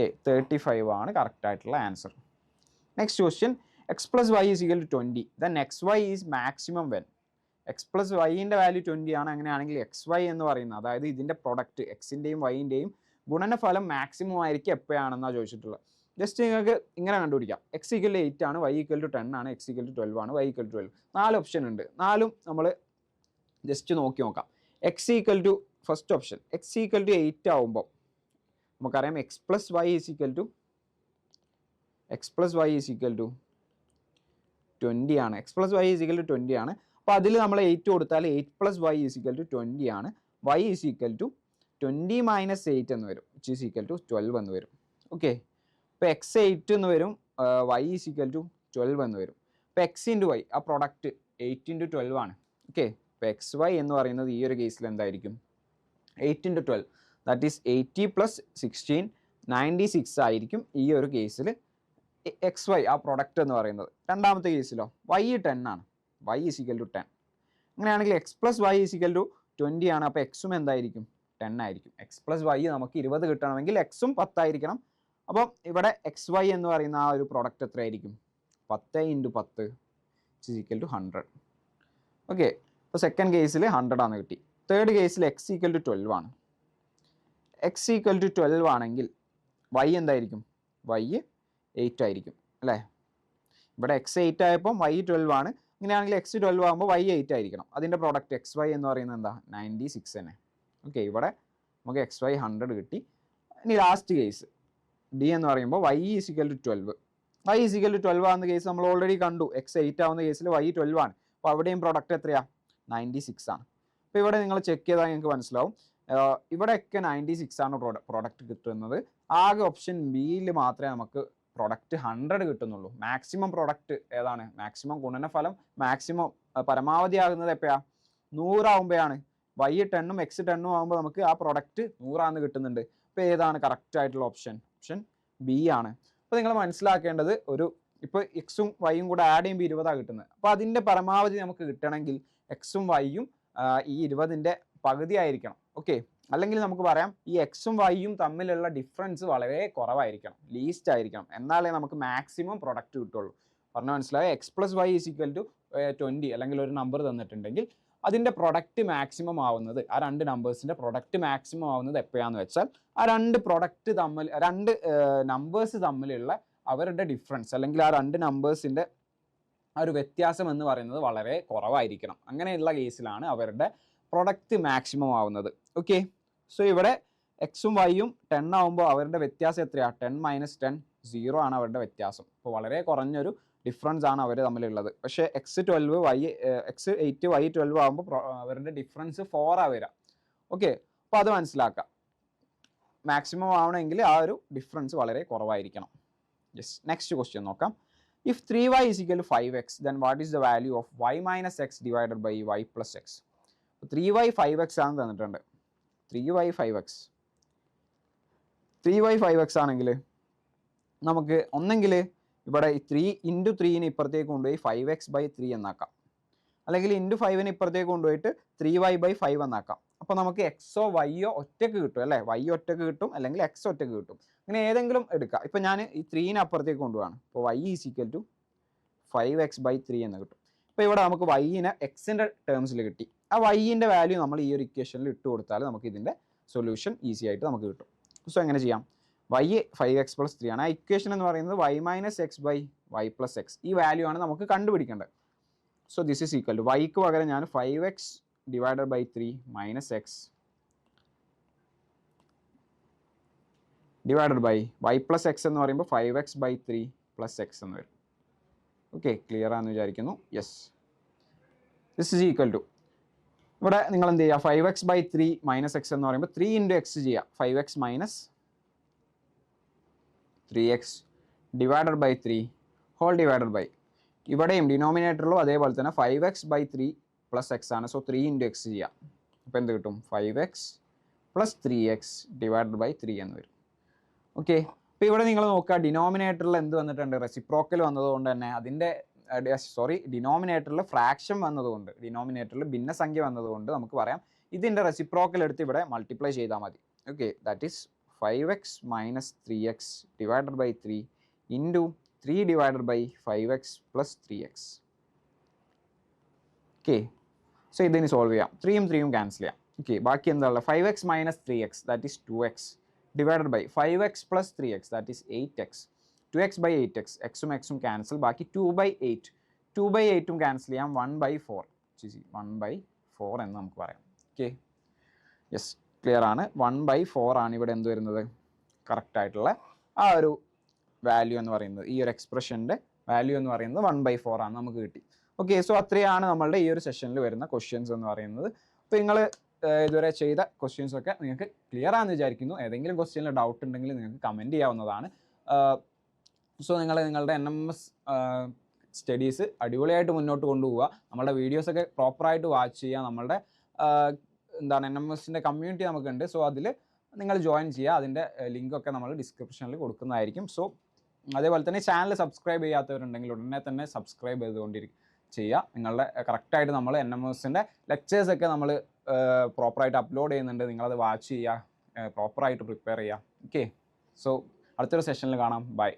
എ 35 ആണ് കറക്റ്റ് ആയിട്ടുള്ള answer. Next question, X plus Y is equal to 20 then X Y is maximum when. X plus വൈൻ്റെ വാല്യൂ 20 ആണ്. അങ്ങനെയാണെങ്കിൽ എക്സ് വൈ എന്ന് പറയുന്നത്, അതായത് ഇതിൻ്റെ പ്രൊഡക്റ്റ് എക്സിൻ്റെയും വൈൻ്റെയും ഗുണനഫലം മാക്സിമം ആയിരിക്കും എപ്പോഴാണെന്നാണ് ചോദിച്ചിട്ടുള്ളത്. ജസ്റ്റ് നിങ്ങൾക്ക് ഇങ്ങനെ കണ്ടുപിടിക്കാം. എക്സ് ഈക്വൽ ടു 8 ആണ്, വൈ ഈക്വൽ ടു 10 ആണ്, എക്സ് ഈക്വൽ ടു 12 ആണ്, വൈ ഈക്വൽ ടു 12. 4 ഓപ്ഷൻ ഉണ്ട്. 4ഉം നമ്മൾ ജസ്റ്റ് നോക്കാം. X equal to first option x equal to 8 ആവുമ്പോൾ നമുക്കറിയാം x plus Y is equal to 20 ആണ്. X plus Y is equal to 20 ആണ്. അപ്പോൾ അതിൽ നമ്മൾ 8 കൊടുത്താൽ 8 plus Y is equal to 20 ആണ്. Y is equal to 20 minus 8 എന്ന് വരും, വിച്ച് ഈസ് ഈക്വൽ ടു 12 എന്ന് വരും. ഓക്കെ, ഇപ്പോൾ എക്സ് 8 എന്ന് വരും, വൈ ഈസ് ഈക്വൽ ടു 12 എന്ന് വരും. ഇപ്പോൾ എക്സ് ഇൻറ്റു വൈ, ആ പ്രൊഡക്റ്റ് 8 ഇൻറ്റു 12 ആണ്. ഓക്കെ, ഇപ്പോൾ എക്സ് വൈ എന്ന് പറയുന്നത് ഈ ഒരു കേസിൽ എന്തായിരിക്കും? 8 ഇൻറ്റു 12 ദാറ്റ് ഈസ് 80 പ്ലസ് 16 96 ആയിരിക്കും ഈ ഒരു കേസിൽ എക്സ് വൈ ആ പ്രൊഡക്റ്റ് എന്ന് പറയുന്നത്. രണ്ടാമത്തെ കേസിലോ വൈ 10 ആണ്, വൈ ഈസ് ഈക്വൽ ടു 10. അങ്ങനെയാണെങ്കിൽ x plus Y is equal to 20 ആണ്. അപ്പോൾ എക്സും എന്തായിരിക്കും? 10 ആയിരിക്കും. എക്സ് പ്ലസ് വൈ നമുക്ക് 20 കിട്ടണമെങ്കിൽ എക്സും 10 ആയിരിക്കണം. അപ്പം ഇവിടെ എക്സ് വൈ എന്ന് പറയുന്ന ആ ഒരു പ്രൊഡക്റ്റ് എത്രയായിരിക്കും? 10 into 10 is equal to 100. Okay, അപ്പോൾ സെക്കൻഡ് കേസിൽ 100 ആണ് കിട്ടി. തേർഡ് കേസിൽ എക്സ് ഈക്വൽ ടു 12 ആണ്. എക്സ് ഈക്വൽ ടു 12 ആണെങ്കിൽ വൈ എന്തായിരിക്കും? വൈ 8 ആയിരിക്കും അല്ലേ? ഇവിടെ എക്സ് 8 ആയപ്പോൾ വൈ 12 ആണ്. ഇങ്ങനെയാണെങ്കിൽ എക്സ് 12 ആകുമ്പോൾ വൈ 8 ആയിരിക്കണം. അതിൻ്റെ പ്രോഡക്റ്റ് എക്സ് വൈ എന്ന് പറയുന്നത് എന്താ? 96 തന്നെ. ഓക്കെ, ഇവിടെ നമുക്ക് എക്സ് വൈ 100 കിട്ടി. ഇനി ലാസ്റ്റ് കേസ് ഡി എന്ന് പറയുമ്പോൾ y is equal to 12. Y is equal to 12 ആവുന്ന കേസ് നമ്മൾ ഓൾറെഡി കണ്ടു. എക്സ് 8 ആവുന്ന കേസിൽ വൈ 12 ആണ്. അപ്പോൾ അവിടെയും പ്രൊഡക്റ്റ് എത്രയാണ്? 96 ആണ്. അപ്പോൾ ഇവിടെ നിങ്ങൾ ചെക്ക് ചെയ്താൽ നിങ്ങൾക്ക് മനസ്സിലാവും ഇവിടെയൊക്കെ 96 ആണ് പ്രൊഡക്റ്റ് കിട്ടുന്നത്. ആകെ ഓപ്ഷൻ ബിയിൽ മാത്രമേ നമുക്ക് പ്രൊഡക്റ്റ് 100 കിട്ടുന്നുള്ളൂ. മാക്സിമം പ്രൊഡക്റ്റ് ഏതാണ്? മാക്സിമം ഗുണനഫലം മാക്സിമം പരമാവധി ആകുന്നത് എപ്പോഴാണ്? 100 ആകുമ്പോഴാണ്. വൈ 10ഉം എക്സ് 10ഉം ആകുമ്പോൾ നമുക്ക് ആ പ്രൊഡക്റ്റ് 100 ആണെന്ന് കിട്ടുന്നുണ്ട്. അപ്പോൾ ഏതാണ് കറക്റ്റ് ആയിട്ടുള്ള ഓപ്ഷൻ? ഓപ്ഷൻ ബി ആണ്. അപ്പോൾ നിങ്ങൾ മനസ്സിലാക്കേണ്ടത് ഇപ്പോൾ എക്സും വൈയും കൂടെ ആഡ് ചെയ്യുമ്പോൾ 20 കിട്ടുന്നത്. അപ്പോൾ അതിൻ്റെ പരമാവധി നമുക്ക് കിട്ടണമെങ്കിൽ എക്സും വൈയും ഈ 20ൻ്റെ പകുതി ആയിരിക്കണം. ഓക്കെ, അല്ലെങ്കിൽ നമുക്ക് പറയാം ഈ എക്സും വൈയും തമ്മിലുള്ള ഡിഫറൻസ് വളരെ കുറവായിരിക്കണം, ലീസ്റ്റ് ആയിരിക്കണം. എന്നാലേ നമുക്ക് മാക്സിമം പ്രൊഡക്റ്റ് കിട്ടുള്ളൂ. പറഞ്ഞാൽ മനസ്സിലായോ? X plus Y is equal to 20 അല്ലെങ്കിൽ ഒരു നമ്പർ തന്നിട്ടുണ്ടെങ്കിൽ അതിൻ്റെ പ്രൊഡക്റ്റ് മാക്സിമം ആവുന്നത്, ആ രണ്ട് നമ്പേഴ്സിൻ്റെ പ്രൊഡക്റ്റ് മാക്സിമം ആവുന്നത് എപ്പോഴാണെന്ന് വെച്ചാൽ ആ രണ്ട് നമ്പേഴ്സ് തമ്മിലുള്ള അവരുടെ ഡിഫറൻസ് അല്ലെങ്കിൽ ആ രണ്ട് നമ്പേഴ്സിൻ്റെ ആ ഒരു വ്യത്യാസം എന്ന് പറയുന്നത് വളരെ കുറവായിരിക്കണം. അങ്ങനെയുള്ള കേസിലാണ് അവരുടെ പ്രൊഡക്റ്റ് മാക്സിമം ആവുന്നത്. ഓക്കെ, സോ ഇവിടെ എക്സും വൈയും 10 ആവുമ്പോൾ അവരുടെ വ്യത്യാസം എത്രയാണ്? 10 മൈനസ് 10 0 ആണ് അവരുടെ വ്യത്യാസം. അപ്പോൾ വളരെ കുറഞ്ഞൊരു ഡിഫറൻസ് ആണ് അവർ തമ്മിലുള്ളത്. പക്ഷേ എക്സ് 8 വൈ 12 ആകുമ്പോൾ അവരുടെ ഡിഫറൻസ് 4 ആ വരാം. ഓക്കെ, അപ്പോൾ അത് മനസ്സിലാക്കാം. മാക്സിമം ആവണമെങ്കിൽ ആ ഒരു ഡിഫറൻസ് വളരെ കുറവായിരിക്കണം. യെസ്, നെക്സ്റ്റ് ക്വസ്റ്റ്യൻ നോക്കാം. If 3y is equal to 5x then what is the value of y minus x divided by y plus x? 3y 5x ആണ് തന്നിട്ടുണ്ട്. 3y 5x ആണെങ്കിൽ നമുക്ക് ഒന്നെങ്കിൽ ഇവിടെ 3 ഇൻറ്റു 3ന് ഇപ്പുറത്തേക്ക് കൊണ്ടുപോയി 5x/3 എന്നാക്കാം, അല്ലെങ്കിൽ ഇൻറ്റു 5ന് ഇപ്പുറത്തേക്ക് കൊണ്ടുപോയിട്ട് 3y/5 എന്നാക്കാം. അപ്പോൾ നമുക്ക് എക്സോ വൈയോ ഒറ്റക്ക് കിട്ടും അല്ലേ? വൈ ഒറ്റക്ക് കിട്ടും അല്ലെങ്കിൽ എക്സ് ഒറ്റക്ക് കിട്ടും. അങ്ങനെ ഏതെങ്കിലും എടുക്കാം. ഇപ്പോൾ ഞാൻ ഈ 3ന് അപ്പുറത്തേക്ക് കൊണ്ടുപോവാണ്. അപ്പോൾ y is equal to 5x/3 എന്ന് കിട്ടും. അപ്പോൾ ഇവിടെ നമുക്ക് വൈനെ എക്സിൻ്റെ ടേംസിൽ കിട്ടി. ആ വൈൻ്റെ വാല്യൂ നമ്മൾ ഈ ഒരു ഇക്വേഷനിൽ ഇട്ട് കൊടുത്താൽ നമുക്ക് ഇതിൻ്റെ സൊല്യൂഷൻ ഈസി ആയിട്ട് നമുക്ക് കിട്ടും. സോ എങ്ങനെ ചെയ്യാം? y 5x+3 ആണ്. ആ ഇക്വേഷൻ എന്ന് പറയുന്നത് y മൈനസ് x/y+x. ഈ വാല്യൂ ആണ് നമുക്ക് കണ്ടുപിടിക്കേണ്ടത്. So this is equal to വൈക്ക് പകരം ഞാൻ 5x/3 minus x divided by y+x എന്ന് പറയുമ്പോൾ 5x/3 പ്ലസ് x എന്ന് വരും. ഓക്കെ, ക്ലിയർ ആണെന്ന് വിചാരിക്കുന്നു. Yes, this is equal to ഇവിടെ നിങ്ങൾ എന്ത് ചെയ്യുക? 5x/3 മൈനസ് x എന്ന് പറയുമ്പോൾ 3 ഇൻറ്റു x ചെയ്യുക. 5x minus 3x divided by 3 whole divided by ഇവിടെയും ഡിനോമിനേറ്ററിലും അതേപോലെ തന്നെ 5x/3 പ്ലസ് x ആണ്. സോ 3 ഇൻറ്റു x ചെയ്യാം. അപ്പോൾ എന്ത് കിട്ടും? 5x plus 3x divided by 3 എന്ന് വരും. ഓക്കെ, അപ്പോൾ ഇവിടെ നിങ്ങൾ നോക്കുക, ഡിനോമിനേറ്ററിൽ എന്ത് വന്നിട്ടുണ്ട്, റെസിപ്രോക്കൽ വന്നതുകൊണ്ട് തന്നെ അതിൻ്റെ ഡിനോമിനേറ്ററിൽ ഫ്രാക്ഷൻ വന്നതുകൊണ്ട്, ഡിനോമിനേറ്ററിൽ ഭിന്നസംഖ്യ വന്നതുകൊണ്ട് നമുക്ക് പറയാം ഇതിൻ്റെ റെസിപ്രോക്കൽ എടുത്ത് ഇവിടെ മൾട്ടിപ്ലൈ ചെയ്താൽ മതി. Okay, that is 5x minus 3x divided by 3 into 3 divided by 5x plus 3x. Okay, so ഇതിന് സോൾവ് ചെയ്യാം. 3യും 3യും ക്യാൻസൽ ചെയ്യാം. ഓക്കെ, ബാക്കി എന്താ ഉള്ളത്, 5x minus 3x that is 2x divided by 5x plus 3x that is 8x. 2x by 8x, എക്സും എക്സും cancel, ബാക്കി 2/8. 2/8ഉം ക്യാൻസൽ ചെയ്യാം, 1/4 1/4 എന്ന് നമുക്ക് പറയാം. ഓക്കെ, യെസ്, ക്ലിയർ ആണ്. 1/4 ആണ് ഇവിടെ എന്ത് വരുന്നത്, കറക്റ്റ് ആയിട്ടുള്ള ആ ഒരു വാല്യൂ എന്ന് പറയുന്നത്, ഈ ഒരു എക്സ്പ്രഷൻ്റെ വാല്യൂ എന്ന് പറയുന്നത് 1/4 ആണ് നമുക്ക് കിട്ടി. ഓക്കെ, സോ അത്രയാണ് നമ്മളുടെ ഈ ഒരു സെഷനിൽ വരുന്ന ക്വസ്റ്റ്യൻസ് എന്ന് പറയുന്നത്. അപ്പോൾ നിങ്ങൾ ഇതുവരെ ചെയ്ത ക്വസ്റ്റ്യൻസ് ഒക്കെ നിങ്ങൾക്ക് ക്ലിയർ ആണെന്ന് വിചാരിക്കുന്നു. ഏതെങ്കിലും ക്വസ്റ്റ്യനിൽ ഡൗട്ട് ഉണ്ടെങ്കിൽ നിങ്ങൾക്ക് കമൻറ്റ് ചെയ്യാവുന്നതാണ്. സോ നിങ്ങളുടെ NMS സ്റ്റഡീസ് അടിപൊളിയായിട്ട് മുന്നോട്ട് കൊണ്ടുപോവുക. നമ്മളുടെ വീഡിയോസൊക്കെ പ്രോപ്പറായിട്ട് വാച്ച് ചെയ്യുക. നമ്മളുടെ NMSൻ്റെ കമ്മ്യൂണിറ്റി നമുക്കുണ്ട്. സോ അതിൽ നിങ്ങൾ ജോയിൻ ചെയ്യുക. അതിൻ്റെ ലിങ്കൊക്കെ നമ്മൾ ഡിസ്ക്രിപ്ഷനിൽ കൊടുക്കുന്നതായിരിക്കും. സോ അതേപോലെ തന്നെ ചാനൽ സബ്സ്ക്രൈബ് ചെയ്യാത്തവരുണ്ടെങ്കിൽ ഉടനെ തന്നെ സബ്സ്ക്രൈബ് ചെയ്യുക. നിങ്ങളുടെ കറക്റ്റായിട്ട് നമ്മൾ NMSൻ്റെ ലെക്ചേഴ്സൊക്കെ നമ്മൾ പ്രോപ്പറായിട്ട് അപ്ലോഡ് ചെയ്യുന്നുണ്ട്. നിങ്ങളത് വാച്ച് ചെയ്യുക, പ്രോപ്പറായിട്ട് പ്രിപ്പയർ ചെയ്യുക. ഓക്കെ, സോ അടുത്തൊരു സെഷനിൽ കാണാം. ബൈ.